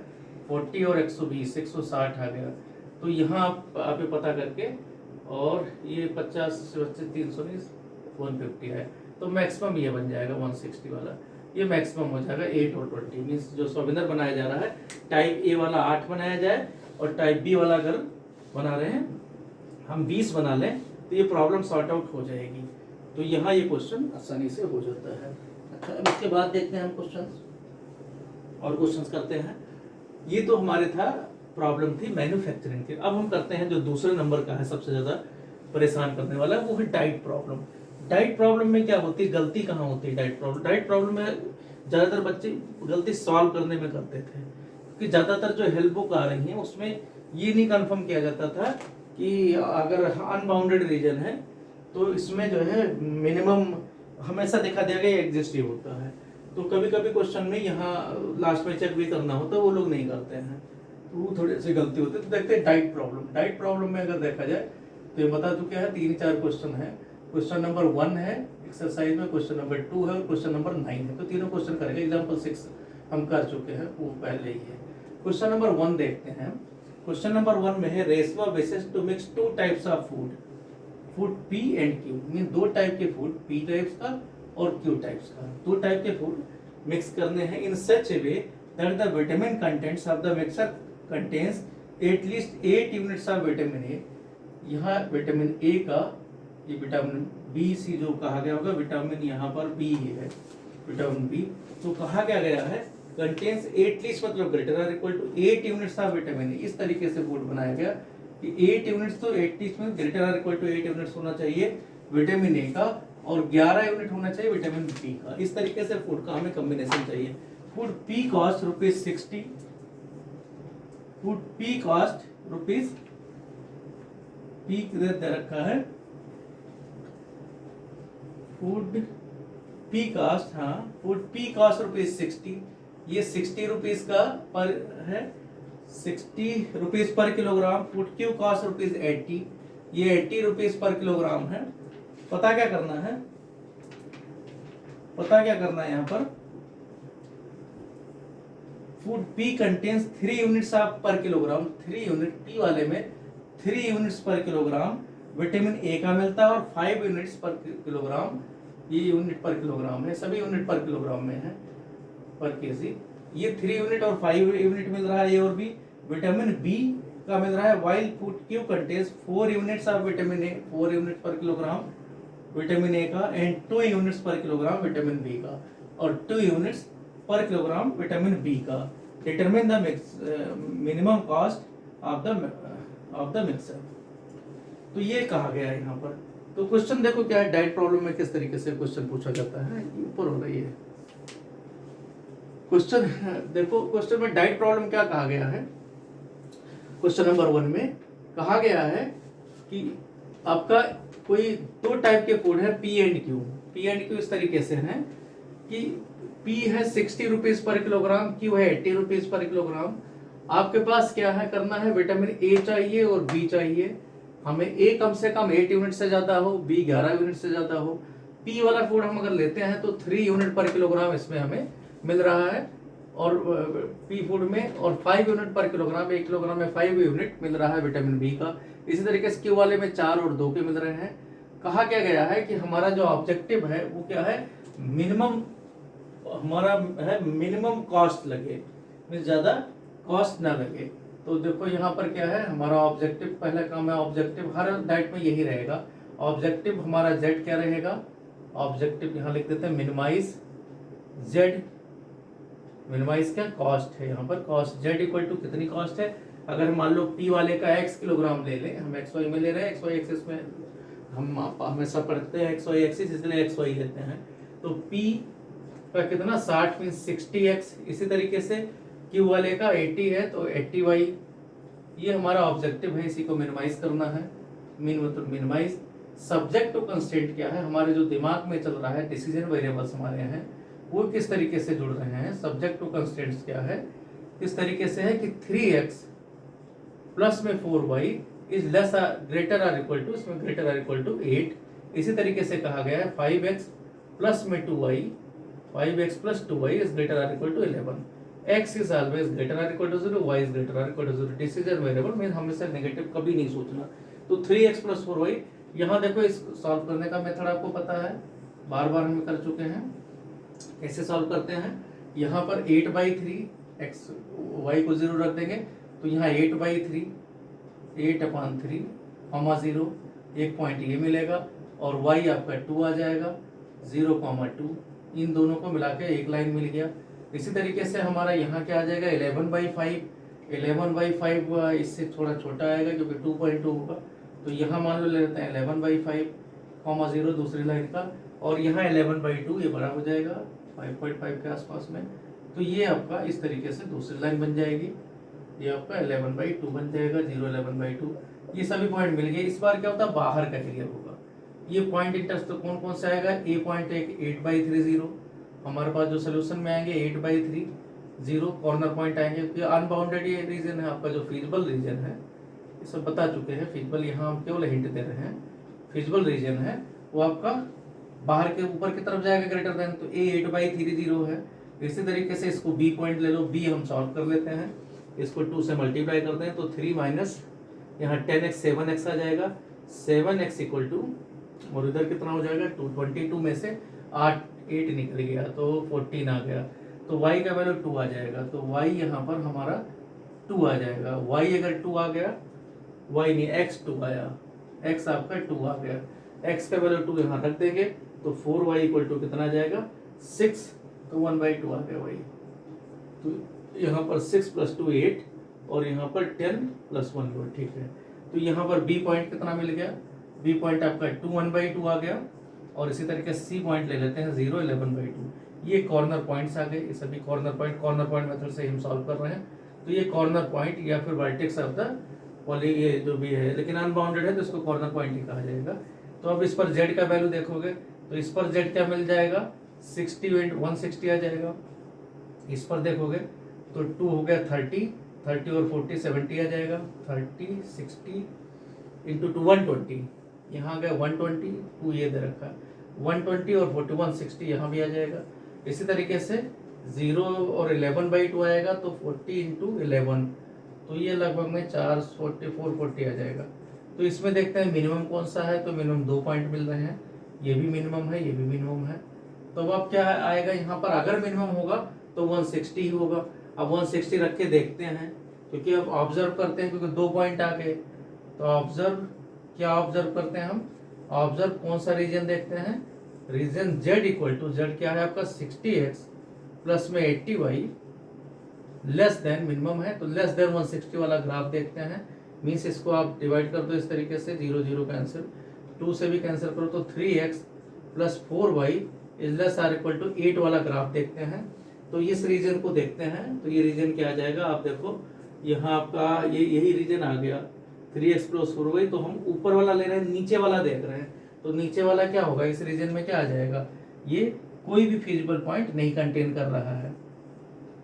40 और 120 160 आ गया। तो यहाँ आप पता करके, और ये 50 300 नहीं 150 है, तो मैक्सिमम ये बन जाएगा 160 वाला, ये मैक्सिमम हो जाएगा 8 और 20, मीन्स जो सॉल्विनर बनाया जा रहा है टाइप ए वाला 8 बनाया जाए और टाइप बी वाला अगर बना रहे हैं हम 20 बना लें तो ये प्रॉब्लम सॉर्ट आउट हो जाएगी। तो यहाँ ये क्वेश्चन आसानी से हो जाता है। अच्छा, अब इसके बाद देखते हैं हम क्वेश्चंस, और क्वेश्चंस करते हैं। ये तो हमारे था प्रॉब्लम थी मैन्युफैक्चरिंग की। अब हम करते हैं जो दूसरे नंबर का है सबसे ज्यादा परेशान करने वाला, वो है डाइट प्रॉब्लम। डाइट प्रॉब्लम में क्या होती है, गलती कहाँ होती है डाइट प्रॉब्लम में ज्यादातर बच्चे गलती सॉल्व करने में करते थे, क्योंकि ज्यादातर जो हेल्प बुक आ रही है उसमें ये नहीं कंफर्म किया जाता था कि अगर अनबाउंडेड रीजन है तो इसमें जो है मिनिमम हमेशा देखा दिया गया एग्जिस्टिव होता है। तो कभी कभी क्वेश्चन में यहाँ लास्ट में चेक भी करना होता है, वो लोग नहीं करते हैं, तो वो थोड़ी सी गलती होती है। तो देखते हैं डाइट प्रॉब्लम में अगर देखा जाए तो ये बता दूं क्या है, 3-4 क्वेश्चन है। क्वेश्चन नंबर 1 है एक्सरसाइज में, क्वेश्चन नंबर 2 है और क्वेश्चन नंबर 9 है, तो तीनों क्वेश्चन करेंगे। एग्जाम्पल 6 हम कर चुके हैं, वो पहले ही है। क्वेश्चन नंबर 1 देखते हैं। क्वेश्चन नंबर 1 में है Reshma wishes to mix 2 types of food P and Q, mean 2 type के फूड P टाइप्स का और Q टाइप्स का, 2 टाइप के फूड मिक्स करने हैं in such a way that the vitamin contents of the mixture contains at least 8 units of vitamin A. यहाँ vitamin ए का, ये विटामिन बी सी जो कहा गया होगा, विटामिन यहाँ पर बी है, विटामिन बी, तो कहा क्या गया है कंटेन्स एटलीस्ट मतलब greater or equal to 8 units of vitamin A. इस तरीके से फूड बनाया गया कि 8 यूनिट्स, तो एटलीस्ट में greater or equal to 8 units होना चाहिए विटामिन ए का और 11 यूनिट होना चाहिए विटामिन बी का। इस तरीके से फूड का हमें कॉम्बिनेशन चाहिए। Food P cost ₹60, food P cost rupees P किधर दे रखा है, फूड पी कास्ट, हाँ फूड पी कास्ट ₹60, ये 60 रुपीज का पर है, 60 rupees per kilogram. Food Q cast ₹80, ये 80 रुपीज पर किलोग्राम है। पता क्या करना है, पता क्या करना है यहाँ पर, food P contains 3 units of पर किलोग्राम, 3 यूनिट पी वाले में 3 यूनिट्स पर किलोग्राम विटामिन ए का मिलता है और 5 यूनिट्स पर किलोग्राम, ये यूनिट पर किलोग्राम है, सभी यूनिट पर किलोग्राम में है पर केजी। ये 3 यूनिट और 5 यूनिट मिल रहा है ए और बी। विटामिन बी का मिल रहा है while food Q contains 4 units of vitamin A, 4 unit पर किलोग्राम विटामिन ए का, एंड 2 यूनिट्स पर किलोग्राम विटामिन बी का, और 2 यूनिट्स पर किलोग्राम विटामिन बी का। Determine the minimum cost of the mixer. तो ये कहा गया है यहाँ पर। तो क्वेश्चन देखो क्या है, डाइट प्रॉब्लम में किस तरीके से क्वेश्चन पूछा जाता है, ऊपर हो रही है क्वेश्चन। देखो क्वेश्चन में डाइट प्रॉब्लम क्या कहा गया है। क्वेश्चन नंबर 1 में कहा गया है कि आपका कोई दो टाइप के फूड है P and Q. P and Q इस तरीके से है कि पी है 60 रुपीज पर किलोग्राम, क्यू है 80 रुपीज पर किलोग्राम। आपके पास क्या है करना है, विटामिन ए चाहिए और बी चाहिए। हमें ए कम से कम 8 यूनिट से ज्यादा हो, बी 11 यूनिट से ज्यादा हो। पी वाला फूड हम अगर लेते हैं तो 3 यूनिट पर किलोग्राम इसमें हमें मिल रहा है, और पी फूड में, और 5 यूनिट पर किलोग्राम, 1 किलोग्राम में 5 यूनिट मिल रहा है विटामिन बी का। इसी तरीके से क्यू वाले में 4 और 2 के मिल रहे हैं। कहा क्या गया है कि हमारा जो ऑब्जेक्टिव है वो क्या है, मिनिमम, हमारा है मिनिमम कॉस्ट लगे, ज्यादा कॉस्ट ना लगे। तो देखो यहाँ पर क्या है हमारा ऑब्जेक्टिव, पहला काम है ऑब्जेक्टिव, हर डाइट में यही रहेगा। ऑब्जेक्टिव हमारा जेड क्या रहेगा, ऑब्जेक्टिव यहाँ लिख देते हैं मिनिमाइज जेड। मिनिमाइज क्या, कॉस्ट है यहाँ पर, कॉस्ट जेड इक्वल टू कितनी कॉस्ट है। अगर हम मान लो पी वाले का x किलोग्राम ले लें, हम एक्स वाई में ले रहे हैं, एक्स वाई एक्सिस में हम हमेशा पढ़ते हैं एक्स वाई एक्सिस, इसलिए एक्स वाई लेते हैं। तो p का कितना 60 मीन 60x। इसी तरीके से q वाले का 80 है तो 80y। ये हमारा ऑब्जेक्टिव है, इसी को मिनिमाइज करना है। मतलब मिनिमाइज। सब्जेक्ट टू कंस्टेंट क्या है, हमारे जो दिमाग में चल रहा है डिसीजन वेरिएबल्स हमारे हैं वो किस तरीके से जुड़ रहे हैं। सब्जेक्ट टू कंस्टेंट्स क्या है, इस तरीके से है कि 3x प्लस में 4y is less greater or equal to, इसमें ग्रेटर आर इक्वल टू 8। इसी तरीके से कहा गया है 5x प्लस में 2y, 5x plus 2y is greater or equal to 11। x is always greater or equal to 0, y is greater or equal to 0। Decision variable में हमेशा नेगेटिव कभी नहीं सोचना। तो 3x प्लस 4y, यहाँ देखो इस सॉल्व करने का मेथड आपको पता है, बार बार हम कर चुके हैं। कैसे सॉल्व करते हैं, यहाँ पर 8/3 x y को 0 रख देंगे, तो यहाँ 8/3 8/3 0, एक पॉइंट ये मिलेगा, और y आपका 2 आ जाएगा, 0,2। इन दोनों को मिला के एक लाइन मिल गया। इसी तरीके से हमारा यहाँ क्या आ जाएगा 11/5, 11/5 इससे थोड़ा छोटा आएगा क्योंकि 2.2 होगा। तो यहाँ मान लो ले लेते हैं 11/5, 0 दूसरी लाइन का, और यहाँ 11/2 ये बड़ा हो जाएगा 5.5 के आसपास में। तो ये आपका इस तरीके से दूसरी लाइन बन जाएगी, ये आपका 11/2 बन जाएगा, 0 11/2। ये सभी पॉइंट मिल गए। इस बार क्या होता है बाहर का क्लियर होगा। ये पॉइंट इंटरेस्ट तो कौन कौन से आएगा, ए पॉइंट एक 8/3 0, हमारे पास जो सोल्यूशन में आएंगे 8/3 0 कॉर्नर पॉइंट आएंगे, क्योंकि अनबाउंडेड ये रीजन है आपका, जो फिजिबल रीजन है ये सब बता चुके हैं। फिजिबल यहाँ हम केवल हिंट दे रहे हैं, फिजिबल रीजन है वो आपका बाहर के ऊपर की तरफ जाएगा ग्रेटर देन, तो ए 8/3 0 है। इसी तरीके से इसको बी पॉइंट ले लो, बी हम सॉल्व कर लेते हैं, इसको 2 से मल्टीप्लाई करते हैं तो 3 माइनस यहाँ 10x 7x आ जाएगा, 7x इक्वल टू, और इधर कितना हो जाएगा 222 में से 8 निकल गया तो 14 आ गया, तो y का वैल्यू 2 आ जाएगा। तो y यहाँ पर हमारा 2 आ जाएगा। y अगर 2 आ गया, y नहीं x 2 आया, x आपका 2 आ गया, x का वैल्यू 2 यहाँ रख देंगे तो 4y इक्वल टू कितना आ जाएगा 6, तो 1/2 आ गया y। तो यहाँ पर 6 + 2 8, और यहाँ पर 10 + 1 लो, ठीक है। तो यहाँ पर b पॉइंट कितना मिल गया, b पॉइंट आपका 2 1/2 आ गया, और इसी तरीके से c पॉइंट ले लेते हैं 0 11/2। ये कॉर्नर पॉइंट्स आ गए, ये सभी कॉर्नर पॉइंट मेथड से हम सॉल्व कर रहे हैं। तो ये कॉर्नर पॉइंट या फिर वर्टेक्स ऑफ द पॉली, ये जो भी है, लेकिन अनबाउंडेड है तो इसको कॉर्नर पॉइंट ही कहा जाएगा। तो अब इस पर z का वैल्यू देखोगे तो इस पर z क्या मिल जाएगा 60 × 160 आ जाएगा। इस पर देखोगे तो 2 हो गया 30 और 40 70 आ जाएगा, 30 60 × 2 120, यहाँ आ गया 120, 2 ये दे रखा है 120, और 41 60 यहाँ भी आ जाएगा। इसी तरीके से 0 और 11/2 आएगा तो 40 × 11, तो ये लगभग में 440 आ जाएगा। तो इसमें देखते हैं मिनिमम कौन सा है, तो मिनिमम 2 पॉइंट मिल रहे हैं, ये भी मिनिमम है, ये भी मिनिमम है। तो अब क्या आएगा यहाँ पर, अगर मिनिमम होगा तो 160 ही होगा। अब 160 रख के देखते हैं, क्योंकि अब ऑब्जर्व करते हैं, क्योंकि 2 पॉइंट आ गए, तो क्या ऑब्जर्व करते हैं हम? ऑब्जर्व कौन सा रीजन देखते हैं? Region Z equal to, Z क्या है आपका 60x प्लस में 80y लेस देन, मिनिमम है तो लेस देन 160 वाला ग्राफ देखते हैं। मीन्स इसको आप डिवाइड कर दो इस तरीके से, 0 0 कैंसिल, 2 से भी कैंसिल करो तो 3x plus 4y is less or equal to 8 वाला ग्राफ देखते हैं। तो इस रीजन को देखते हैं, तो ये रीजन क्या आ जाएगा? आप देखो यहाँ आपका ये यही रीजन आ गया 3x प्लस 4y। तो हम ऊपर वाला ले रहे हैं, नीचे वाला देख रहे हैं, तो नीचे वाला क्या होगा? इस रीजन में क्या आ जाएगा? ये कोई भी फिजिबल पॉइंट नहीं कंटेन कर रहा है,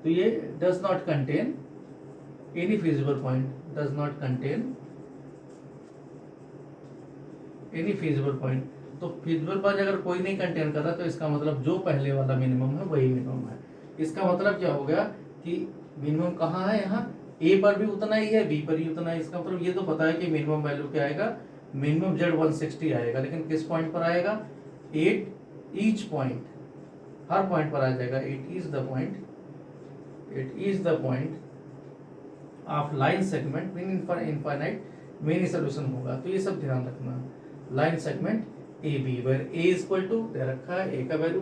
तो ये does not contain any feasible point, does not contain any feasible point. तो फिजिबल पॉइंट अगर कोई नहीं कंटेन कर रहा, तो इसका मतलब जो पहले वाला मिनिमम है वही मिनिमम है। इसका मतलब क्या हो गया कि मिनिमम कहाँ है? यहाँ ए पर भी उतना ही है, बी पर भी उतना ही। इसका मतलब ये तो पता है कि मिनिमम वैल्यू क्या आएगा? मिनिमम Z 160 आएगा, लेकिन किस पॉइंट पर आएगा? 8 ईच पॉइंट, हर पॉइंट पर आ जाएगा। 8 is the point, 8 is the point of line segment mean infinite many solution होगा। तो ये सब ध्यान रखना। Line segment A B, where A is equal to दे रखा है, ए का वैल्यू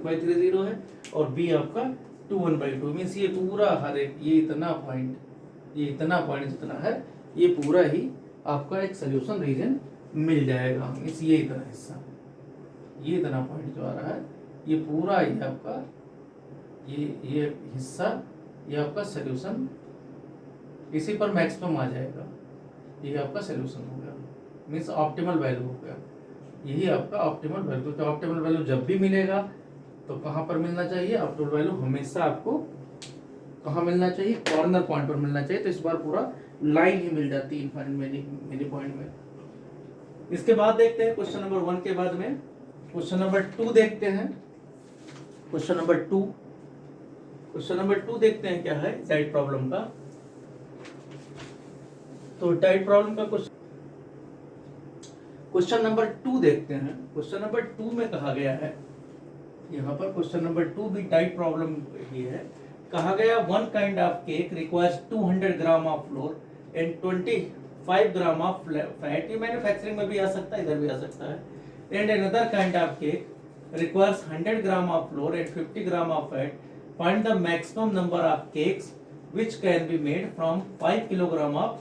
8/30 है और बी आपका 2/1/2। मीन्स ये पूरा हर एक ये इतना पॉइंट जितना है, ये पूरा ही आपका एक सोल्यूशन रीजन मिल जाएगा। मीन्स ये इतना हिस्सा, ये इतना पॉइंट जो आ रहा है, ये पूरा ही आपका ये हिस्सा, ये आपका सोल्यूशन, इसी पर मैक्सिमम आ जाएगा। ये आपका सोल्यूशन हो गया, मीन्स ऑप्टिमल वैल्यू हो गया। यही आपका ऑप्टिमल वैल्यू। तो ऑप्टिमल वैल्यू जब भी मिलेगा तो कहाँ पर मिलना चाहिए? ऑप्टिमल वैल्यू हमेशा आपको कहाँ मिलना चाहिए? कॉर्नर पॉइंट पर मिलना चाहिए। तो इस बार पूरा लाइन ही मिल जाती है इनफाइनाइट मेनी पॉइंट में। इसके बाद देखते हैं क्वेश्चन नंबर 1 के बाद में क्वेश्चन नंबर 2 देखते हैं। क्वेश्चन नंबर 2 देखते हैं क्या है डाइट प्रॉब्लम का। तो डाइट प्रॉब्लम का क्वेश्चन नंबर 2 देखते हैं। क्वेश्चन नंबर 2 में कहा गया है, यहाँ पर क्वेश्चन नंबर 2 भी डाइट प्रॉब्लम ही है। कहा गया 1 kind of cake requires 200 gram of flour and 25 gram of fat. ये मैन्युफैक्चरिंग में भी आ सकता है, इधर भी आ सकता है। And another kind of cake requires 100 gram of flour and 50 gram of fat. Find the maximum number of cakes which can be made from 5 kilogram of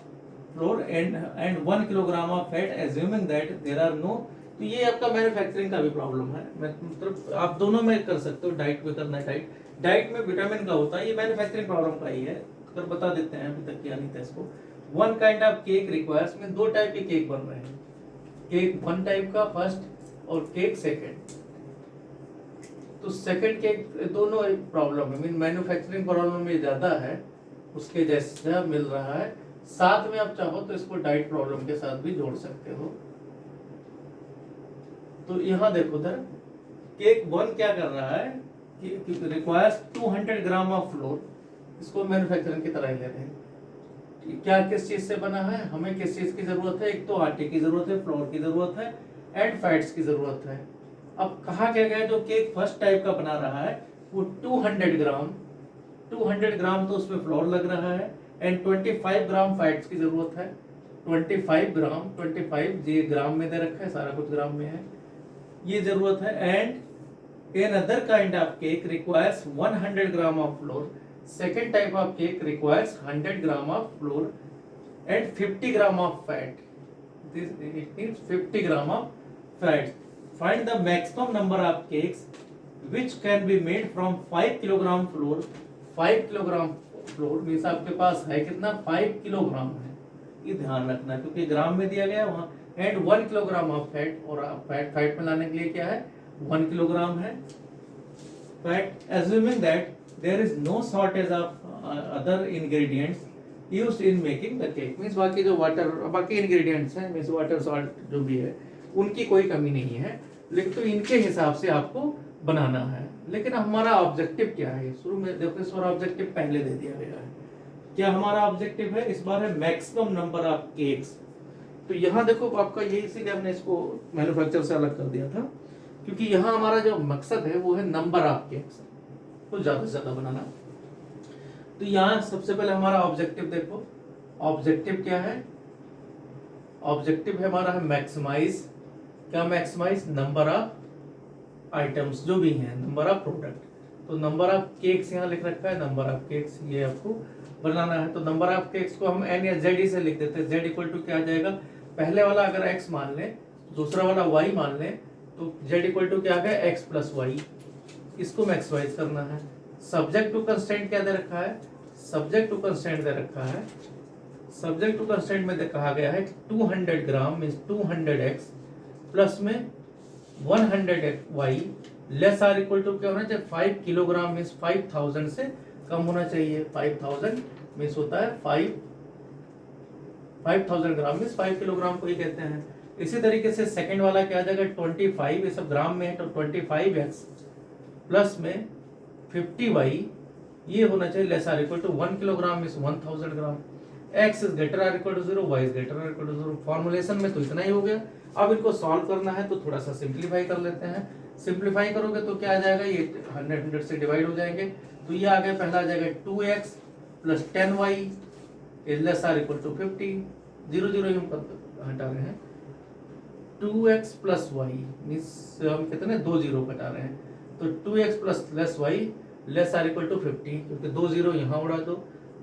flour and 1 kilogram of fat, assuming that there are no। तो ये आपका manufacturing का भी problem है। मतलब आप दोनों में कर सकते हो, डाइट में करना है। डाइट में विटामिन का होता है, ये मैन्युफैक्चरिंग प्रॉब्लम का ही है। अगर बता देते हैं, अभी तक किया नहीं था इसको। 1 काइंड ऑफ केक रिक्वायर्स में 2 टाइप के केक बन रहे हैं, केक 1 टाइप का फर्स्ट और केक सेकेंड। तो सेकंड के दोनों एक प्रॉब्लम है, मीन मैन्युफैक्चरिंग प्रॉब्लम में ज्यादा है, उसके जैसा मिल रहा है। साथ में आप चाहो तो इसको डाइट प्रॉब्लम के साथ भी जोड़ सकते हो। तो यहाँ देखो उधर केक 1 क्या कर रहा है कि रिक्वायर्स 200 ग्राम ऑफ फ्लोर, इसको मैन्युफैक्चरिंग की तरह ही ले रहे हैं। क्या किस चीज से बना है? हमें किस चीज की जरूरत है? एक तो आटे की जरूरत है, फ्लोर की जरूरत है एंड फैट्स की जरूरत है। अब कहा क्या गया, जो केक फर्स्ट टाइप का बना रहा है वो 200 ग्राम तो उसमें फ्लोर लग रहा है एंड 25 ग्राम फैट्स की जरूरत है। 25 ग्राम, 25 ये ग्राम में दे रखा है, सारा कुछ ग्राम में है, ये जरूरत है। And an other kind of cake requires 100 gram of flour. Second type of cake requires 100 gram of flour and 50 gram of fat. It means 50 gram of fat. Find the maximum number of cakes which can be made from 5 kilogram flour। 5 kilogram floor means आपके पास है कितना? 5 kilogram है, ये ध्यान रखना क्योंकि ग्राम में दिया गया है वहाँ। एंड 1 किलोग्राम ऑफ फैट, और फैट में लाने के लिए क्या है? 1 किलोग्राम है fat. Assuming that there is no shortage of other ingredients used in making the cake। Means बाकी जो बाकी इंग्रेडिएंट्स हैं, मीन्स वाटर, सॉल्ट जो भी है, उनकी कोई कमी नहीं है, लेकिन तो इनके हिसाब से आपको बनाना है। लेकिन हमारा ऑब्जेक्टिव क्या है? शुरू में देखो इस बार ऑब्जेक्टिव पहले दे दिया गया है। क्या हमारा ऑब्जेक्टिव है? इस बार है मैक्सिमम नंबर ऑफ केक्स। तो यहाँ देखो आपका ये, इसीलिए हमने इसको मैन्युफैक्चर से अलग कर दिया था, क्योंकि यहाँ हमारा जो मकसद है वो है नंबर ऑफ केक्स को ज्यादा से ज्यादा बनाना। तो यहाँ सबसे पहले हमारा ऑब्जेक्टिव देखो, ऑब्जेक्टिव क्या है, ऑब्जेक्टिव है हमारा मैक्सिमाइज, क्या मैक्सिमाइज, नंबर ऑफ आइटम्स जो भी हैं, नंबर ऑफ प्रोडक्ट। तो नंबर ऑफ केक्स यहाँ लिख रखा है, नंबर ऑफ केक्स ये आपको बनाना है। तो नंबर ऑफ केक्स को हम n या z ही से लिख देते हैं। z इक्वल टू क्या आ जाएगा, पहले वाला अगर x मान लें, दूसरा वाला y मान लें, तो z इक्वल टू क्या आ गया, x प्लस वाई। इसको मैक्सिमाइज करना है। सब्जेक्ट टू कंस्ट्रेंट क्या दे रखा है, सब्जेक्ट टू कंस्ट्रेंट दे रखा है, सब्जेक्ट टू कंस्ट्रेंट में कहा गया है 200 ग्राम मीन्स 200x प्लस में 100y less or equal to क्या होना चाहिए, 5 किलोग्राम मीन्स 5000 से कम होना चाहिए। 5000 मीन्स होता है 5000 ग्राम मीन्स 5 किलोग्राम को ही कहते हैं। इसी तरीके से सेकंड वाला क्या आ जाएगा, 25, ये सब ग्राम में है, तो 25x प्लस में 50y ये होना चाहिए less or equal to 1 kilogram means 1000 gram. x is greater or equal to 0, y is greater or equal to 0। Formulation में तो इतना ही हो गया। अब इनको सॉल्व करना है तो थोड़ा सा सिंप्लीफाई कर लेते हैं। सिंप्लीफाई करोगे तो क्या आ जाएगा, ये 100 से डिवाइड हो जाएंगे, तो ये आ गया, पहला आ जाएगा 2x plus 10y is less or equal to 50, 0 0 हम हटा रहे हैं, 2x प्लस वाई मीन्स हम कितने 2 0 हटा रहे हैं, तो 2x plus less y less or equal to 50, क्योंकि 2 0 यहाँ उड़ा दो,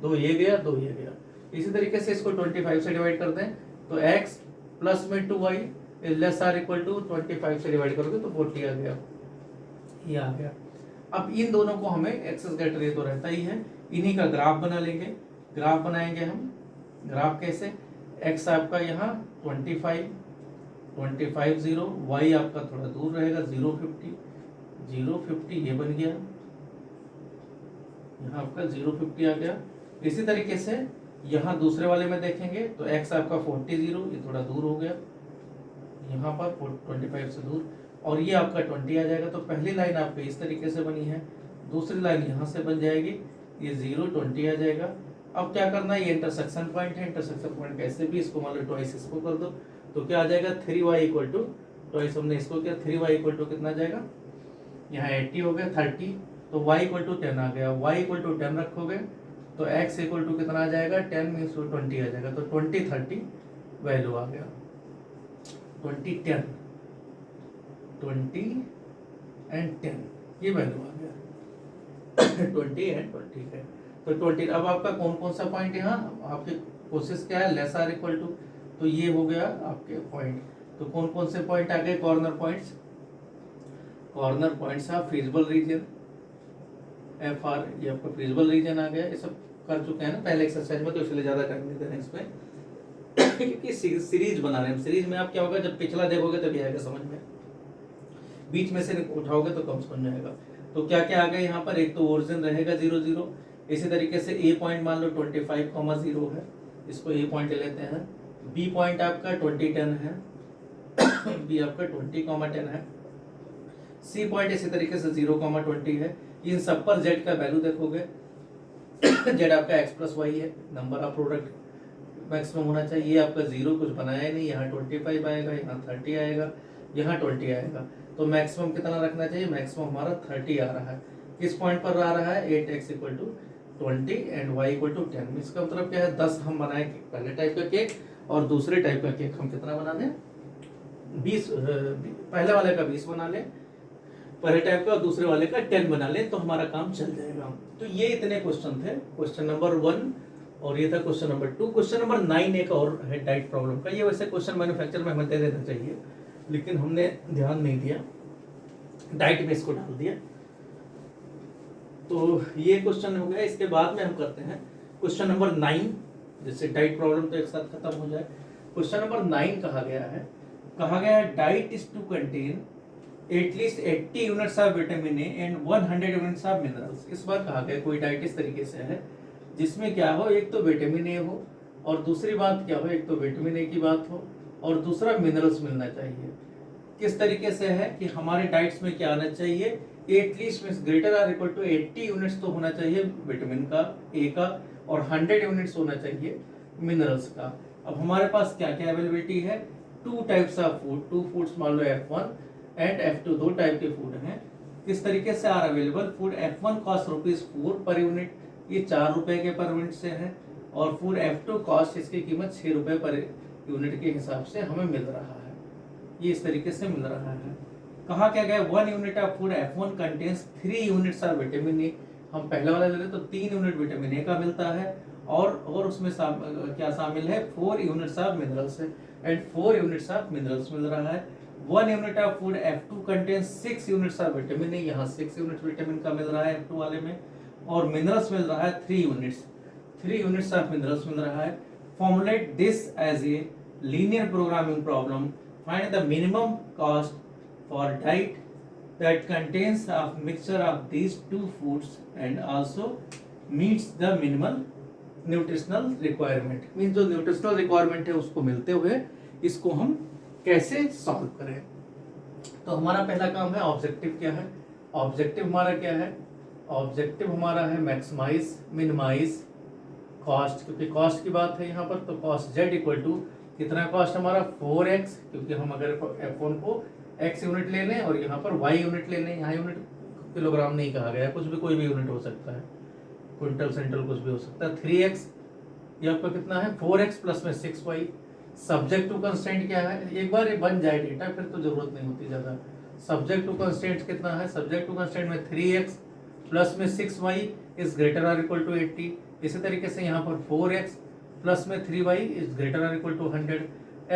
2 ये गया 2 ये गया। इसी तरीके से इसको 25 से डिवाइड कर दें, तो x प्लस में 2y is less or equal to 25 से डिवाइड करोगे तो 40 आ गया, ये आ गया। अब इन दोनों को हमें एक्सेस ग्रेटर, ये तो रहता ही है, इन्हीं का ग्राफ बना लेंगे। ग्राफ बनाएंगे हम, ग्राफ कैसे, x आपका यहाँ 25 0, y आपका थोड़ा दूर रहेगा 0 50 ये बन गया, यहाँ आपका 0 50 आ गया। इसी तरीके से यहाँ दूसरे वाले में देखेंगे तो x आपका 40 0, ये थोड़ा दूर हो गया, यहाँ पर 25 से दूर, और ये आपका 20 आ जाएगा। तो पहली लाइन आपकी इस तरीके से बनी है, दूसरी लाइन यहाँ से बन जाएगी, ये 0 20 आ जाएगा। अब क्या करना है, ये इंटरसेक्शन पॉइंट है, इंटरसेक्शन पॉइंट कैसे भी इसको मान लो ट्वाइस इसको कर दो, तो क्या आ जाएगा 3y इक्वल टू ट्वाइस, हमने इसको किया 3y इक्वल टू कितना आ जाएगा, यहाँ 80 हो गया 30, तो y इक्वल टू 10 आ गया। y इक्वल टू 10 रखोगे तो x इक्वल टू कितना आ जाएगा, 10 मीन्स 20 आ जाएगा, तो 20 30 वैल्यू आ गया, 20 10 एंड 10 ये वैल्यू आ गया 20 एंड 20 है। तो 20, अब आपका कौन कौन सा पॉइंट यहाँ आपके कोशिश क्या है, लेस आर इक्वल टू, तो ये हो गया आपके पॉइंट। तो कौन कौन से पॉइंट आ गए, corner points, corner points of feasible reason F R, ये आपका फीजिबल रीजन आ गया। ये सब कर चुके हैं ना पहले एक्सरसाइज में, तो इसलिए ज्यादा टाइम नहीं दे रहे हैं इसमें क्योंकि सीरीज बना रहे हैं। सीरीज में आप क्या होगा, जब पिछला देखोगे तभी आएगा समझ में, बीच में से उठाओगे तो कम समझ में आएगा। तो क्या क्या आ गया यहाँ पर, एक तो ओरिजिन रहेगा 0 0, इसी तरीके से ए पॉइंट मान लो 25,0 है, इसको ए पॉइंट लेते हैं। बी पॉइंट आपका 20 10 है, बी आपका 20,10 है। सी पॉइंट इसी तरीके से 0,20 है। इन सब पर जेड का वैल्यू देखोगे, जेड आपका एक्स प्लस वाई है, नंबर ऑफ प्रोडक्ट मैक्सिमम होना चाहिए। ये आपका 0 कुछ बनाया नहीं, यहाँ 25 आएगा, यहाँ 30 आएगा, यहाँ 20 आएगा, तो मैक्सिमम कितना रखना चाहिए, मैक्सिमम हमारा 30 आ रहा है। किस पॉइंट पर आ रहा है, 8x equal to 20 and y equal to 10। इसका मतलब क्या है, 10 हम बनाए पहले टाइप का केक, और दूसरे टाइप का केक हम कितना बना लें, 20, पहले वाले का 20 बना लें पहले टाइप का, और दूसरे वाले का 10 बना लें, तो हमारा काम चल जाएगा। तो ये इतने क्वेश्चन थे, क्वेश्चन नंबर 1, और ये था क्वेश्चन नंबर 2। क्वेश्चन नंबर 9 एक और है डाइट प्रॉब्लम का। ये वैसे क्वेश्चन मैन्युफैक्चर में हमें दे देना चाहिए, लेकिन हमने ध्यान नहीं दिया, डाइट में इसको डाल दिया। तो ये क्वेश्चन हो गया। इसके बाद में हम करते हैं क्वेश्चन नंबर 9, जिससे डाइट प्रॉब्लम तो एक साथ खत्म हो जाए। क्वेश्चन नंबर 9 कहा गया है diet is to contain at least 80 units of vitamin A and 100 units of minerals. इस बार कहा गया कोई डाइट इस तरीके से है जिसमें क्या हो, एक तो विटामिन ए हो, और दूसरी बात क्या हो, एक तो विटामिन ए की बात हो, और दूसरा मिनरल्स मिलना चाहिए। किस तरीके से है कि हमारे डाइट्स में क्या आना चाहिए, at least means greater or equal to 80 units तो होना चाहिए विटामिन का, ए का, और 100 यूनिट्स होना चाहिए मिनरल्स का। अब हमारे पास क्या क्या अवेलेबिलिटी है, 2 टाइप्स ऑफ फूड, 2 फूड्स मान लो F1 एंड F2, 2 टाइप के फूड हैं। किस तरीके से are available, food F1 cost ₹4 per unit, ये 4 रुपये के पर यूनिट से है, और फूड F2 कॉस्ट इसकी कीमत 6 रुपये पर यूनिट के हिसाब से हमें मिल रहा है। ये इस तरीके से मिल रहा है। कहा क्या गया, 1 unit of food F1 contains 3 units of vitamin ए। हम पहले वाला ले लें तो 3 यूनिट विटामिन ए का मिलता है, और उसमें क्या शामिल है, 4 यूनिट्स ऑफ मिनरल्स है, एंड 4 यूनिट्स ऑफ मिनरल्स मिल रहा है। 1 unit of food F2 contains 6 units of vitamin A, यहाँ 6 यूनिट विटामिन का मिल रहा है F2 वाले में, और मिनरल्स मिल रहा है 3 यूनिट्स ऑफ मिनरल्स मिल रहा है। Formulate this as a linear programming problem, find the minimum cost for diet that contains a mixture of these two foods and also meets the minimal nutritional requirement। Mean जो nutritional requirement है उसको मिलते हुए इसको हम कैसे solve करें। तो हमारा पहला काम है, ऑब्जेक्टिव क्या है, ऑब्जेक्टिव हमारा क्या है, ऑब्जेक्टिव हमारा है मैक्सिमाइज मिनिमाइज कॉस्ट, क्योंकि कॉस्ट की बात है यहाँ पर। तो कॉस्ट जेड इक्वल टू कितना कॉस्ट हमारा 4x, क्योंकि हम अगर F1 को x यूनिट ले लें और यहाँ पर y यूनिट ले लें, यहाँ यूनिट किलोग्राम नहीं कहा गया, कुछ भी कोई भी यूनिट हो सकता है, क्विंटल सेंटल कुछ भी हो सकता है। 3x ये आपका कितना है 4x प्लस में 6y। सब्जेक्ट टू कंस्टेंट क्या है, एक बार ये बन जाए डेटा फिर तो जरूरत नहीं होती ज़्यादा। सब्जेक्ट टू कंस्टेंट कितना है, सब्जेक्ट टू कंस्टेंट में 3x प्लस में 6y is greater or equal to 80। इसी तरीके से यहाँ पर 4x प्लस में 3y is greater or equal to 100,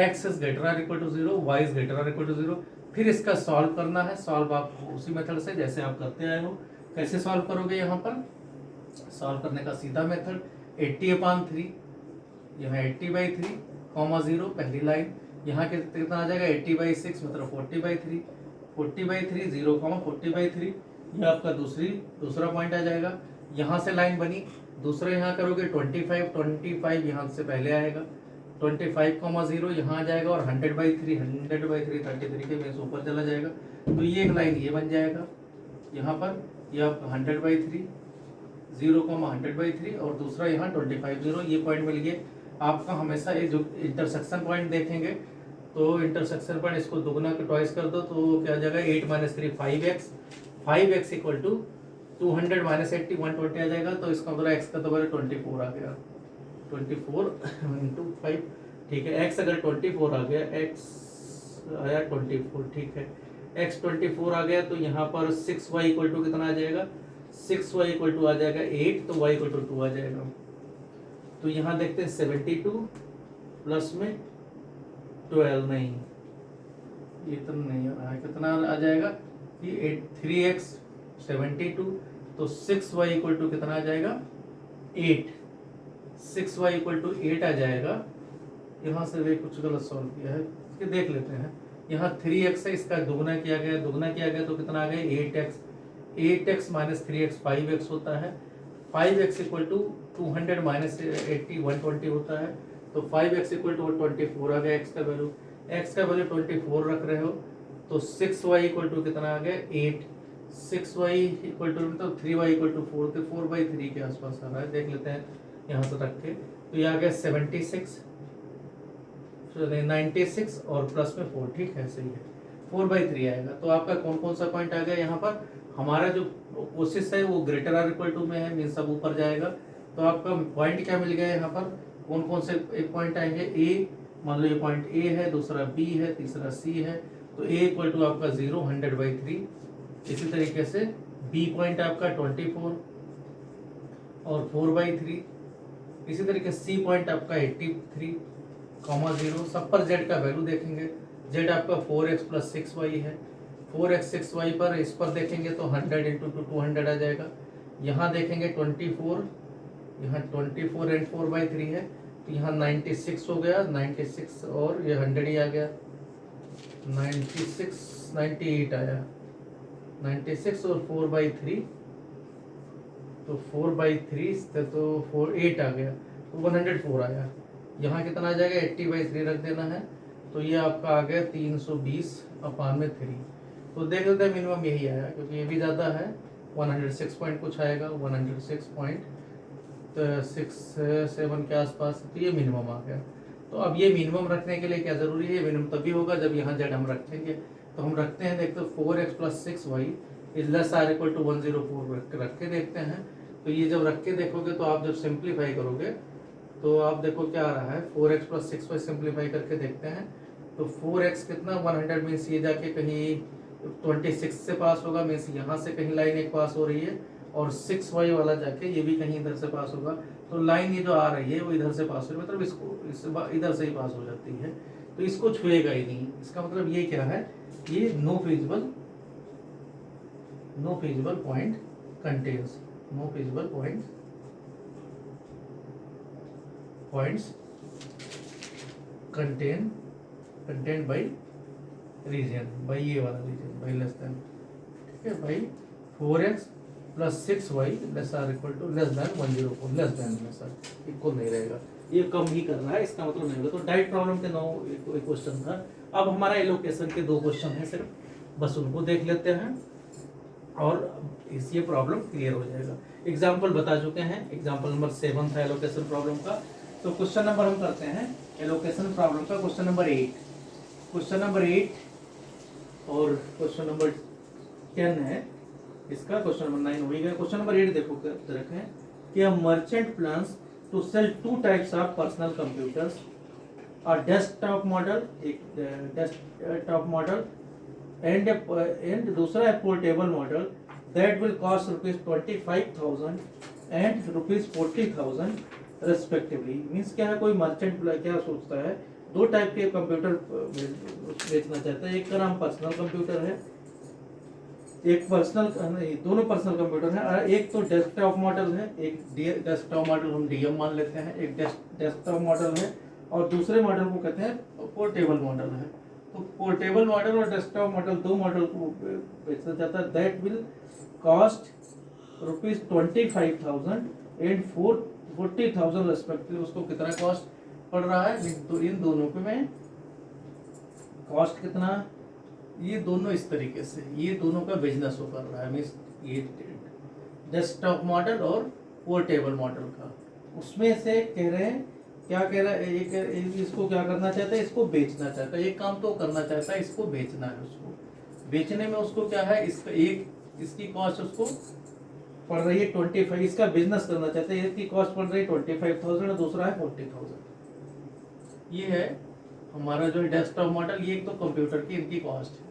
x is greater or equal to 0, y is greater or equal to 0। फिर इसका सॉल्व करना है, सॉल्व आप उसी मेथड से जैसे आप करते आए हो। कैसे सॉल्व करोगे, यहाँ पर सॉल्व करने का सीधा मेथड 80/3, यहाँ 80/3 कॉमा 0 पहली लाइन, यहाँ कितना आ जाएगा 80/6 मतलब 40/3, 40/3 0 कॉमा 40/3, ये आपका दूसरा पॉइंट आ जाएगा। यहाँ से लाइन बनी, दूसरा यहाँ करोगे 25 यहाँ से पहले आएगा, 25,0 यहाँ आ जाएगा, और 100/3 33 के में से ऊपर चला जाएगा। तो ये एक लाइन ये बन जाएगा यहाँ पर, ये आपका 100/3 0,100/3, और दूसरा यहाँ 25 ये पॉइंट मिल गए आपका। हमेशा ये जो इंटरसेक्शन पॉइंट देखेंगे तो इंटरसेक्शन पॉइंट इसको दुगना ट्वाइस कर दो तो क्या आ जाएगा 8 - 3 5x इक्वल टू 200 - 80 120 आ जाएगा। तो इसका मतलब x का तो 24 आ गया, 24 × 5, ठीक है। x अगर 24 आ गया, x आया 24, ठीक है, x 24 आ गया, तो यहाँ पर 6y इक्वल टू कितना आ जाएगा, 6y इक्वल टू आ जाएगा 8, तो y इक्वल टू 2 आ जाएगा। तो यहाँ देखते हैं 72 प्लस में 12, नहीं ये तो नहीं आ रहा है, कितना आ जाएगा कि 3x 72, तो 6y इक्वल टू कितना आ जाएगा 8, 6y इक्वल टू 8 आ जाएगा। यहाँ से वे कुछ गलत सॉल्व किया है, इसके देख लेते हैं। यहाँ 3x है, इसका दुगना किया गया तो कितना आ गया 8x माइनस 3x 5x होता है। 5x इक्वल टू 200 माइनस 80 120 होता है, तो 5x इक्वल टू 24 आ गया। x का वैल्यू 24 रख रहे हो, तो 6y इक्वल टू कितना आ गया 8, 6y इक्वल टू मतलब 3y इक्वल टू 4, तो 4/3 के आसपास आ रहा है, देख लेते हैं यहाँ से रख के। तो ये आ गया 76 96 और प्लस में 4, ठीक है, सही है, 4/3 आएगा। तो आपका कौन सा पॉइंट आ गया यहाँ पर, हमारा जो कोशिश है वो ग्रेटर आर इक्वल टू में है, मीन सब ऊपर जाएगा। तो आपका पॉइंट क्या मिल गया यहाँ पर, कौन से एक पॉइंट आएंगे, ए मान लो ये पॉइंट ए है, दूसरा बी है, तीसरा सी है, तो ए इक्वल टू आपका 0 100/3। इसी तरीके से बी पॉइंट आपका 24 और 4/3। इसी तरीके सी पॉइंट आपका 83, 0, सब पर जेड का वैल्यू देखेंगे। जेड आपका 4x प्लस 6y है, 4x 6y पर इस पर देखेंगे तो 100 × 200 आ जाएगा। यहाँ देखेंगे 24, यहाँ 24 एंड 4/3 है, तो यहाँ 96 हो गया, 96 और ये 100 ही आ गया, 98 आया, 96 और 4/3, तो 4/3 तो 8 आ गया, तो 104 आया। यहाँ कितना आ जाएगा 80/3 रख देना है, तो ये आपका आ गया 320/3। तो देख लेते हैं मिनिमम यही आया, क्योंकि ये भी ज़्यादा है, 106 पॉइंट कुछ आएगा, 106.67 के आसपास, तो ये मिनिमम आ गया। तो अब ये मिनिमम रखने के लिए क्या ज़रूरी है, मिनिमम तभी होगा जब यहाँ जेड हम रखेंगे। तो हम रखते हैं, देखते 4x plus 6y is less or equal to 104 रख के देखते हैं। तो तो ये जब रख के देखोगे तो आप जब सिंप्लीफाई करोगे तो आप देखो क्या आ रहा है, 4x प्लस 6y सिंप्लीफाई करके देखते हैं तो 4x कितना 100 मीन्स ये जाके कहीं 26 से पास होगा, मीन्स यहाँ से कहीं लाइन एक पास हो रही है, और 6y वाला जाके ये भी कहीं इधर से पास होगा, तो लाइन ये जो आ रही है वो इधर से पास हो रही है, मतलब इसको इधर से ही पास हो जाती है, तो इसको छुएगा ही नहीं। इसका मतलब ये क्या है, ये no feasible point contains points contained by region, by ये वाला रीजन, by लेस देन, ठीक है, by 4x plus 6y less or equal to less than 104, less than में सर इक्वल नहीं रहेगा, ये कम ही कर रहा है, इसका मतलब नहीं होगा। तो डाइट प्रॉब्लम के 9 क्वेश्चन था। अब हमारा एलोकेशन के 2 क्वेश्चन है सिर्फ, बस उनको देख लेते हैं और ये प्रॉब्लम क्लियर हो जाएगा। एग्जाम्पल बता चुके हैं, एग्जाम्पल नंबर 7 था एलोकेशन प्रॉब्लम का। तो क्वेश्चन नंबर हम करते हैं एलोकेशन प्रॉब्लम का, क्वेश्चन नंबर 8 और क्वेश्चन नंबर 10 है इसका, क्वेश्चन नंबर 9 हो गया। क्वेश्चन नंबर 8 देखो रखें कि a merchant plans to sell 2 types of personal computers, a desktop model, एक desktop model and दूसरा है portable model that will cost ₹25,000 and ₹40,000 respectively. Means क्या है, कोई मर्चेंट क्या सोचता है, 2 टाइप के कंप्यूटर बेचना चाहता है, एक का नाम पर्सनल कंप्यूटर है, एक दोनों पर्सनल कंप्यूटर है, एक तो डेस्कटॉप मॉडल है, एक डेस्कटॉप मॉडल हम डीएम मान लेते हैं, एक डेस्कटॉप मॉडल है और दूसरे मॉडल को कहते हैं पोर्टेबल मॉडल है। तो पोर्टेबल मॉडल और डेस्कटॉप मॉडल 2 मॉडल को बेचना चाहता है, that will cost ₹25,000 and 40,000 respectively. उसको कितना कॉस्ट पड़ रहा है, तो इन दोनों के में कॉस्ट कितना, ये दोनों इस तरीके से, ये दोनों का बिजनेस वो कर रहा है, मीन्स ये डेस्कटॉप मॉडल और पोर्टेबल मॉडल का, उसमें से कह रहे हैं, क्या कह रहा है, एक इसको क्या करना चाहता है, इसको बेचना चाहता है, एक काम तो करना चाहता है, इसको बेचना है, उसको बेचने में उसको क्या है, इसका इसकी कॉस्ट उसको पड़ रही है 25, इसका बिजनेस करना चाहते हैं, इसकी कॉस्ट पड़ रही है 25,000 और दूसरा है 40,000। ये है हमारा जो डेस्कटॉप मॉडल, ये एक तो कंप्यूटर की इनकी कॉस्ट है।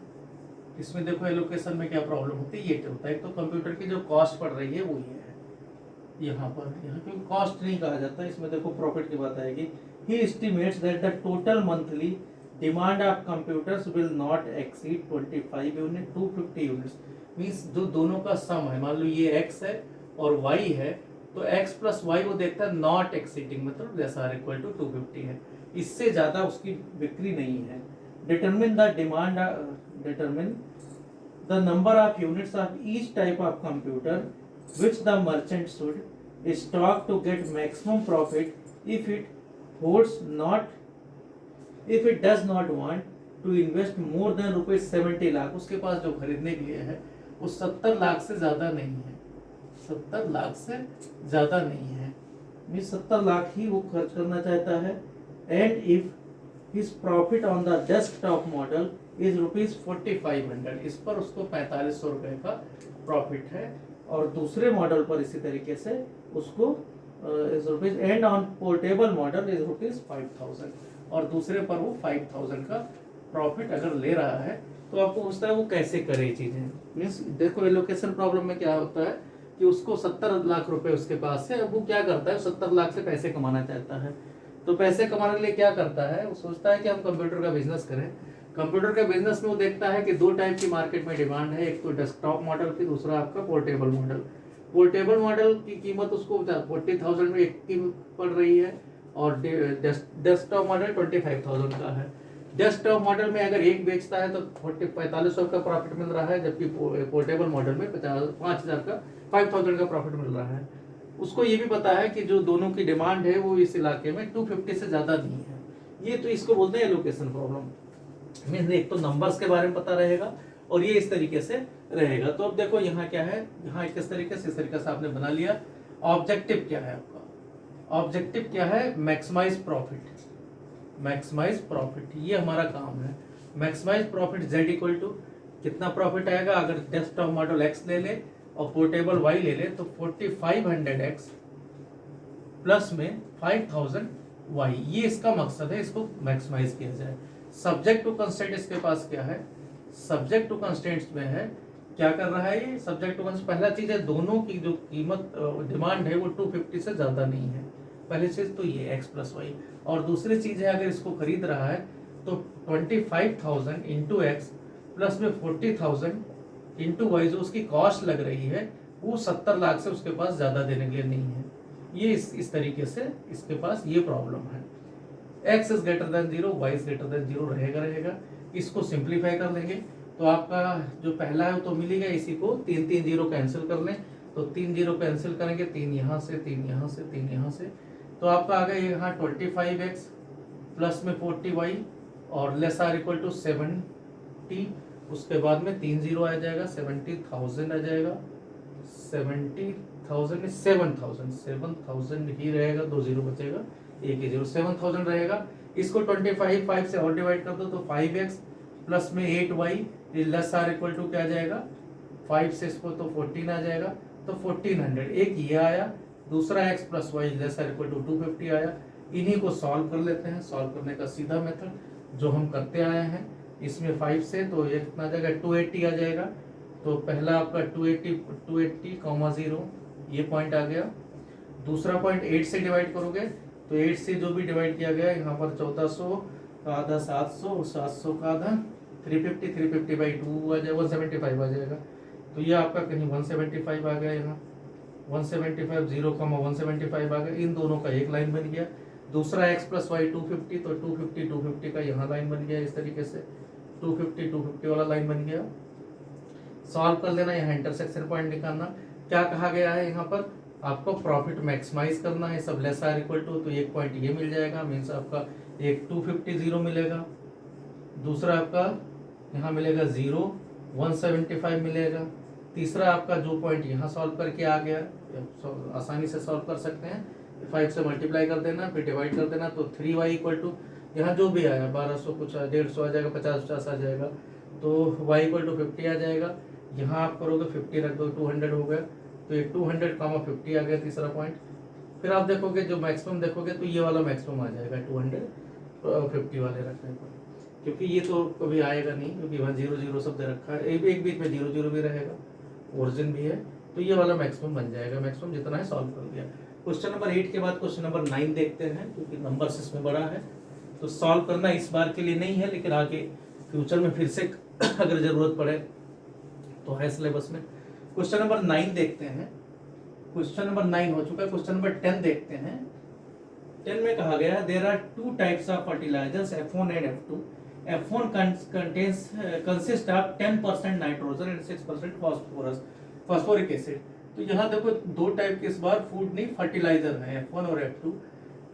इसमें देखो एलोकेशन में क्या प्रॉब्लम होती है, ये होता है, एक तो कंप्यूटर की जो कॉस्ट पड़ रही है वो ये है, यहाँ क्योंकि कॉस्ट नहीं कहा जाता, इसमें देखो प्रॉफिट की बात आएगी। He estimates that the total monthly demand of computers will not exceed 25 unit 250 units. Means जो दोनों का सम है, मान लो ये x है और y है, तो x प्लस वाई वो देखता है नॉट एक्सीडिंग, मतलब लेस आर इक्वल टू 250 है, इससे ज्यादा उसकी बिक्री नहीं है। Determine the number of units of each type of computer which the merchant should stock to get maximum profit if it does not want to invest more than ₹70 lakh. उसके पास जो खरीदने के लिए है वो 70 लाख से ज्यादा नहीं है, 70 लाख से ज्यादा नहीं है, मीन्स 70 लाख ही वो खर्च करना चाहता है। And if his profit on the desktop model is ₹4500, इस पर उसको 4500 रुपए का प्रॉफिट है, और दूसरे मॉडल पर इसी तरीके से उसको rupees, and on portable model is ₹5,000, और दूसरे पर वो 5,000 का प्रॉफिट अगर ले रहा है, तो आपको पूछता है वो कैसे करे चीजें। मीन्स देखो एलोकेशन प्रॉब्लम में क्या होता है कि उसको 70 लाख रुपए उसके पास है, अब वो क्या करता है, 70 लाख से पैसे कमाना चाहता है, तो पैसे कमाने के लिए क्या करता है, वो सोचता है कि हम कंप्यूटर का बिजनेस करें। कंप्यूटर के बिजनेस में वो देखता है कि 2 टाइप की मार्केट में डिमांड है, एक तो डेस्कटॉप मॉडल की, दूसरा आपका पोर्टेबल मॉडल। पोर्टेबल मॉडल की कीमत उसको 40,000 में एक की पड़ रही है, और डेस्कटॉप मॉडल 25,000 का है। डेस्कटॉप मॉडल में अगर एक बेचता है तो 4500 का प्रॉफिट मिल रहा है, जबकि पोर्टेबल मॉडल में 5,000 का 5,000 का प्रॉफिट मिल रहा है। उसको ये भी पता है कि जो दोनों की डिमांड है वो इस इलाके में 250 से ज़्यादा नहीं है। ये तो इसको बोलते हैं एलोकेशन प्रॉब्लम। मीन्स एक तो नंबर्स के बारे में पता रहेगा और ये इस तरीके से रहेगा। तो अब देखो यहाँ क्या है, यहाँ किस तरीके से, इस तरीके से आपने बना लिया। ऑब्जेक्टिव क्या है आपका, ऑब्जेक्टिव क्या है, मैक्सिमाइज प्रॉफिट, मैक्सिमाइज प्रॉफिट, ये हमारा काम है। Maximise profit z equal to कितना प्रॉफिट आएगा, अगर डेस्कटॉप मॉडल x ले ले और पोर्टेबल y ले ले तो 4500x प्लस में 5000 y, ये इसका मकसद है, इसको मैक्सिमाइज किया जाए। सब्जेक्ट टू कंस्टेंट इसके पास क्या है, सब्जेक्ट टू कंस्टेंट्स में है, क्या कर रहा है ये सब्जेक्ट टू कंस्टेंट, पहला चीज है दोनों की जो कीमत डिमांड है वो 250 से ज्यादा नहीं है, पहली चीज तो ये x प्लस वाई। और दूसरी चीज है अगर इसको खरीद रहा है तो 25,000 इंटू एक्स प्लस में 40,000 इंटू वाई, जो उसकी कॉस्ट लग रही है वो 70 लाख से उसके पास ज्यादा देने के लिए नहीं है। ये इस तरीके से इसके पास ये प्रॉब्लम है। x is greater than 0, y is greater than 0 रहेगा। इसको सिंप्लीफाई कर लेंगे तो आपका जो पहला है तो मिलेगा, इसी को 3 0 कैंसिल कर लें तो 3 0 कैंसिल करेंगे, 3 यहाँ से 3 यहाँ से 3 यहाँ से, तो आपका आ गया यहाँ 25x प्लस में 40y और लेस आर इक्वल टू 70, उसके बाद में 3 0 आ जाएगा, 70,000 आ जाएगा, 70,000 7,000 ही रहेगा, 2 0 बचेगा, एक ही 0, 7,000 रहेगा। इसको 5 से और डिवाइड कर दो तो 5x प्लस में 8y less or equal to क्या आ जाएगा, 5 से इसको तो 14 आ जाएगा, तो 1400, एक ये आया, दूसरा x plus y less or equal to 250 आया। इन्हीं को सॉल्व कर लेते हैं। सॉल्व करने का सीधा मेथड जो हम करते आए हैं, इसमें 5 से तो ये कितना आ जाएगा, 280 आ जाएगा। तो पहला आपका 280, 0 ये पॉइंट आ गया। दूसरा पॉइंट 8 से डिवाइड करोगे तो 8 से जो भी डिवाइड किया गया, यहाँ पर 1400 का आधा 700, 700 का आधा 350 बाई 2 आ जाएगा, 175 आ जाएगा। तो ये आपका कहीं 175 आ गया, यहाँ 175 0,175 आ गया। इन दोनों का एक लाइन बन गया। दूसरा x प्लस वाई 250, तो 250 का यहाँ लाइन बन गया, इस तरीके से 250 वाला लाइन बन गया। सॉल्व कर लेना, यहाँ इंटरसेक्शन पॉइंट निकालना। क्या कहा गया है यहाँ पर, आपको प्रॉफिट मैक्सिमाइज करना है, सब लेस आर इक्वल टू, तो एक पॉइंट ये मिल जाएगा, मीन्स आपका एक 250 मिलेगा, दूसरा आपका यहाँ मिलेगा 0, 175 मिलेगा। तीसरा आपका जो पॉइंट यहाँ सॉल्व करके आ गया, आसानी से सॉल्व कर सकते हैं, 5 से मल्टीप्लाई कर देना, फिर डिवाइड कर देना, तो 3y इक्वल टू यहाँ जो भी आया 1200 कुछ 150 आ जाएगा, 50 आ जाएगा, तो y इक्वल टू 50 आ जाएगा। यहाँ आप करोगे 50 रख दो, 200 हो गया, तो ये 200,50 आ गया तीसरा पॉइंट। फिर आप देखोगे जो मैक्सिमम देखोगे तो ये वाला मैक्सिमम आ जाएगा 250 वाले रखने पर, क्योंकि ये तो कभी आएगा नहीं, क्योंकि वहाँ 0 0 शब्द रखा है, एक बीच में 0 0 भी रहेगा, ओरिजिन भी है, तो ये वाला मैक्सिमम बन जाएगा। मैक्सिमम जितना है सॉल्व कर दिया। क्वेश्चन नंबर 8 के बाद क्वेश्चन नंबर 9 देखते हैं, क्योंकि नंबर्स इसमें बड़ा है, तो सॉल्व करना इस बार के लिए नहीं है, लेकिन आगे फ्यूचर में फिर से अगर जरूरत पड़े तो है सिलेबस में। क्वेश्चन नंबर 9 देखते हैं। क्वेश्चन नंबर 9 हो चुका है। क्वेश्चन नंबर 10 देखते हैं। 10 में कहा गया है there are two types of fertilisers F1 and F2। F1 consist of 10% nitrogen and 6% phosphoric acid. तो यहाँ देखो दो टाइप के इस बार फूड नहीं फर्टिलाइजर है, F1 और F2।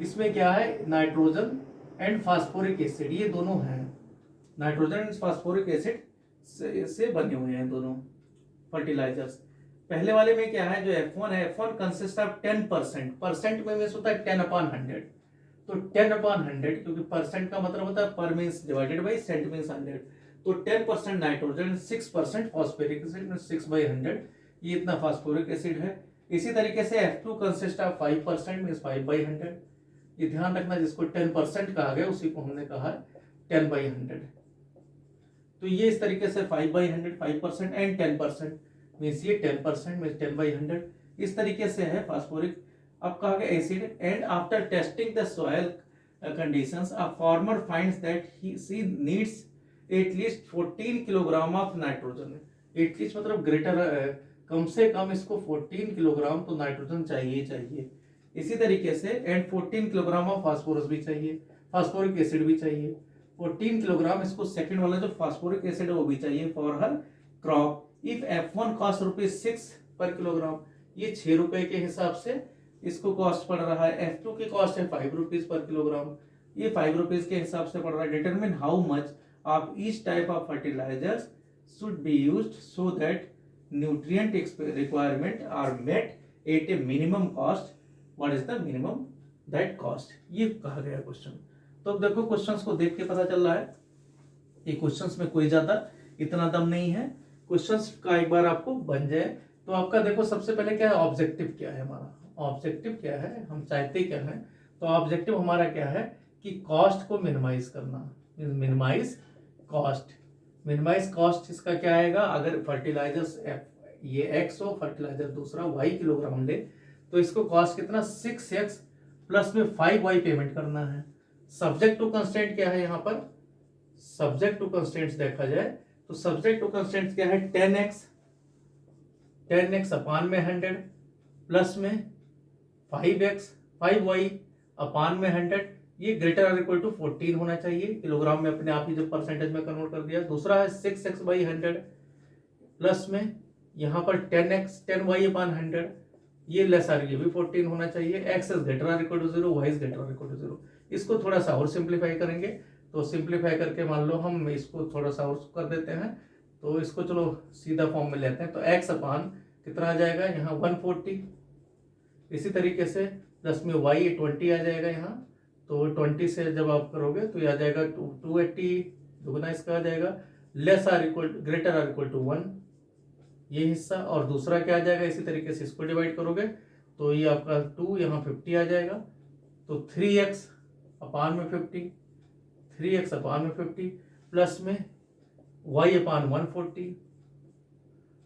इसमें क्या है, नाइट्रोजन एंड फास्फोरिक एसिड, ये दोनों हैं, नाइट्रोजन एंड फास्फोरिक एसिड से बने हुए हैं दोनों फर्टिलाइजर्स। पहले वाले में क्या है, जो F1 है, F1 कंसिस्ट ऑफ 10%, परसेंट में मीन्स होता है 10/100, तो 10/100, क्योंकि परसेंट का मतलब होता है पर means divided by cent means 100, तो 10% नाइट्रोजन, 6% फॉस्फोरिक एसिड, 6/100, ये इतना फास्फोरिक एसिड है। इसी तरीके से F2 कंसिस्ट ऑफ 5% मीन्स 5/100, ये ध्यान रखना, जिसको 10% कहा गया उसी को हमने कहा है 10/100। तो ये इस तरीके से 5/100, 5% एंड 10% मीन्स ये 10% मीन्स 10/100, इस तरीके से है फास्फोरिक। अब कहा गया acid, and after testing the soil conditions a farmer finds that he needs at least 14 kilogram of nitrogen. At least मतलब ग्रेटर, कम से कम इसको 14 किलोग्राम तो नाइट्रोजन चाहिए। इसी तरीके से एंड 14 किलोग्राम ऑफ फास्फोरस भी चाहिए, फास्फोरिक एसिड भी चाहिए, 14 किलोग्राम इसको सेकंड वाला जो फास्फोरिक एसिड है वो भी चाहिए for her crop. If F1 cost ₹6 पर किलोग्राम, ये 6 रुपए के हिसाब से इसको कॉस्ट पड़ रहा है। F2 की कॉस्ट है ₹5 पर किलोग्राम, ये ₹5 के हिसाब से पड़ रहा है। Determine how much of each type of fertilisers should be used so that nutrient requirement are met at a minimum cost. What is the minimum that cost, ये कहा गया क्वेश्चन। तो अब देखो क्वेश्चंस को देख के पता चल रहा है कि क्वेश्चंस में कोई ज्यादा इतना दम नहीं है। क्वेश्चंस का एक बार आपको बन जाए तो आपका देखो सबसे पहले क्या है, ऑब्जेक्टिव क्या है हमारा, ऑब्जेक्टिव क्या है, हम चाहते क्या है। तो ऑब्जेक्टिव हमारा क्या है कि कॉस्ट को मिनिमाइज करना, मिनिमाइज कॉस्ट। मिनिमाइज कॉस्ट इसका क्या आएगा, अगर फर्टिलाइजर्स ये एक्स हो, फर्टिलाइजर दूसरा वाई किलोग्राम ले, तो इसको कॉस्ट कितना 6x प्लस में 5y पेमेंट करना है। सब्जेक्ट टू कंस्टेंट क्या है यहाँ पर, सब्जेक्ट टू कंस्टेंट्स देखा जाए तो सब्जेक्ट टू कंस्टेंट्स क्या है 10x अपान में 100 प्लस में 5y अपान में 100, ये ग्रेटर और इक्वल टू 14 होना चाहिए। किलोग्राम में अपने आप ही जब परसेंटेज में कन्वर्ट कर दिया। दूसरा है 6x/100 प्लस में यहाँ पर 10y अपान 100, ये लेस आर ये भी 14 होना चाहिए। x इज ग्रेटर और equal to 0, y is greater और इक्वल टू 0। इसको थोड़ा सा और सिंप्लीफाई करेंगे, तो सिंप्लीफाई करके मान लो हम इसको थोड़ा सा और कर देते हैं, तो इसको चलो सीधा फॉर्म में लेते हैं। तो x अपान कितना आ जाएगा यहाँ 140, इसी तरीके से प्लस में y 20 आ जाएगा यहाँ, तो 20 से जब आप करोगे तो ये आ जाएगा 280, दुगना इसका आ जाएगा, less or equal greater or equal to 1 ये हिस्सा। और दूसरा क्या आ जाएगा, इसी तरीके से इसको डिवाइड करोगे तो ये आपका 2 यहाँ 50 आ जाएगा, तो 3x अपान में 50, 3x अपान में 50 प्लस में y अपान 140,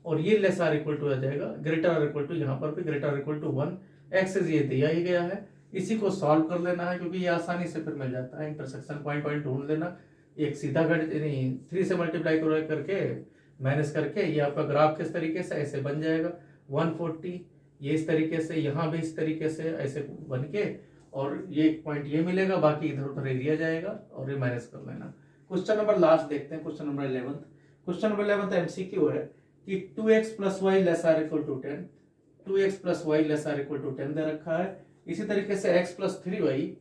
और ये लेस आर इक्वल टू आ जाएगा ग्रेटर आर इक्वल टू, यहाँ पर भी ग्रेटर आर इक्वल टू 1। एक्सेस ये दिया ही गया है, इसी को सॉल्व कर लेना है क्योंकि ये आसानी से फिर मिल जाता है। इंटरसेक्शन पॉइंट ढूंढ लेना, एक सीधा घट नहीं 3 से मल्टीप्लाई करके माइनस करके ये आपका ग्राफ किस तरीके से ऐसे बन जाएगा 140, ये इस तरीके से, यहाँ भी इस तरीके से ऐसे बन के, और ये एक पॉइंट ये मिलेगा, बाकी इधर उधर एरिया जाएगा और ये माइनस कर लेना। क्वेश्चन नंबर लास्ट देखते हैं, question number 11। Question number 11 MCQ है कि 2x plus y less or equal to 10, 2x plus y less or equal to 10 दे रखा है। इसी तरीके से x plus 3y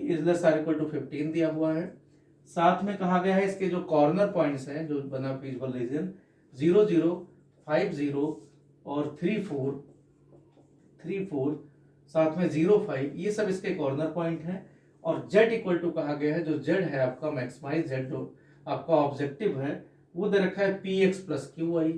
is less or equal to 15 दिया हुआ है। साथ में कहा गया है इसके जो कॉर्नर पॉइंट्स हैं जो बना विजुअल रीजन 0 0 5 0 और 3 4 साथ में 0 5, ये सब इसके कॉर्नर पॉइंट हैं। और z इक्वल टू कहा गया है, जो z है आपका मैक्सिमाइज z जो आपका ऑब्जेक्टिव है वो दे रखा है px plus qy,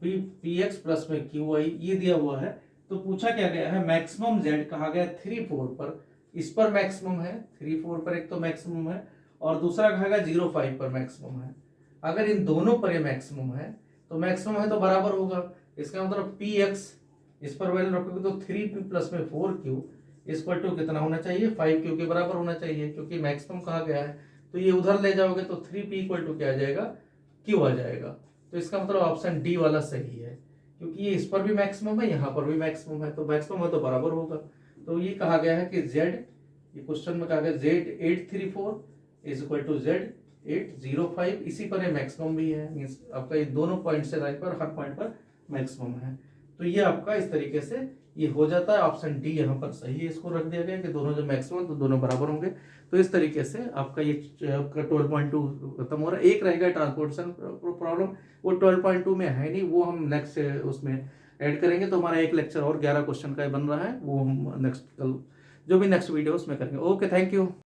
px plus में qy ये दिया हुआ है। तो पूछा क्या गया है, मैक्सिमम z कहा गया 3 4 पर, इस पर मैक्सिमम है 3 4 पर, एक तो मैक्सिमम है, और दूसरा कहा गया 0 5 पर मैक्सिमम है। अगर इन दोनों पर ये मैक्सिमम है तो मैक्सिमम है तो बराबर होगा, इसका मतलब px इस पर वैल्यू रखोगे तो 3p प्लस में 4q इक्वल टू कितना होना चाहिए 5q के बराबर होना चाहिए, क्योंकि मैक्सिमम कहा गया है। तो ये उधर ले जाओगे तो 3p इक्वल टू क्या आ जाएगा, q आ जाएगा। तो इसका मतलब ऑप्शन डी वाला सही है, क्योंकि ये इस पर भी मैक्सिमम है, यहाँ पर भी मैक्सिमम है, तो मैक्सिमम है तो बराबर होगा। तो ये कहा गया है कि z, ये क्वेश्चन में कहा गया z834 is equal to z805, इसी पर ये मैक्सिमम भी है, मींस आपका ये दोनों पॉइंट से राइट पर हर पॉइंट पर मैक्सिमम है। तो ये आपका इस तरीके से ये हो जाता है। ऑप्शन डी यहाँ पर सही है, इसको रख दिया गया कि दोनों जब मैक्सिमम तो दोनों बराबर होंगे। तो इस तरीके से आपका ये आपका 12.2 खत्म हो रहा है। एक रहेगा ट्रांसपोर्टेशन प्रॉब्लम, वो 12.2 में है नहीं, वो हम नेक्स्ट उसमें ऐड करेंगे। तो हमारा एक लेक्चर और 11 क्वेश्चन का बन रहा है, वो हम नेक्स्ट कल जो भी नेक्स्ट वीडियो उसमें करेंगे। Okay, thank you.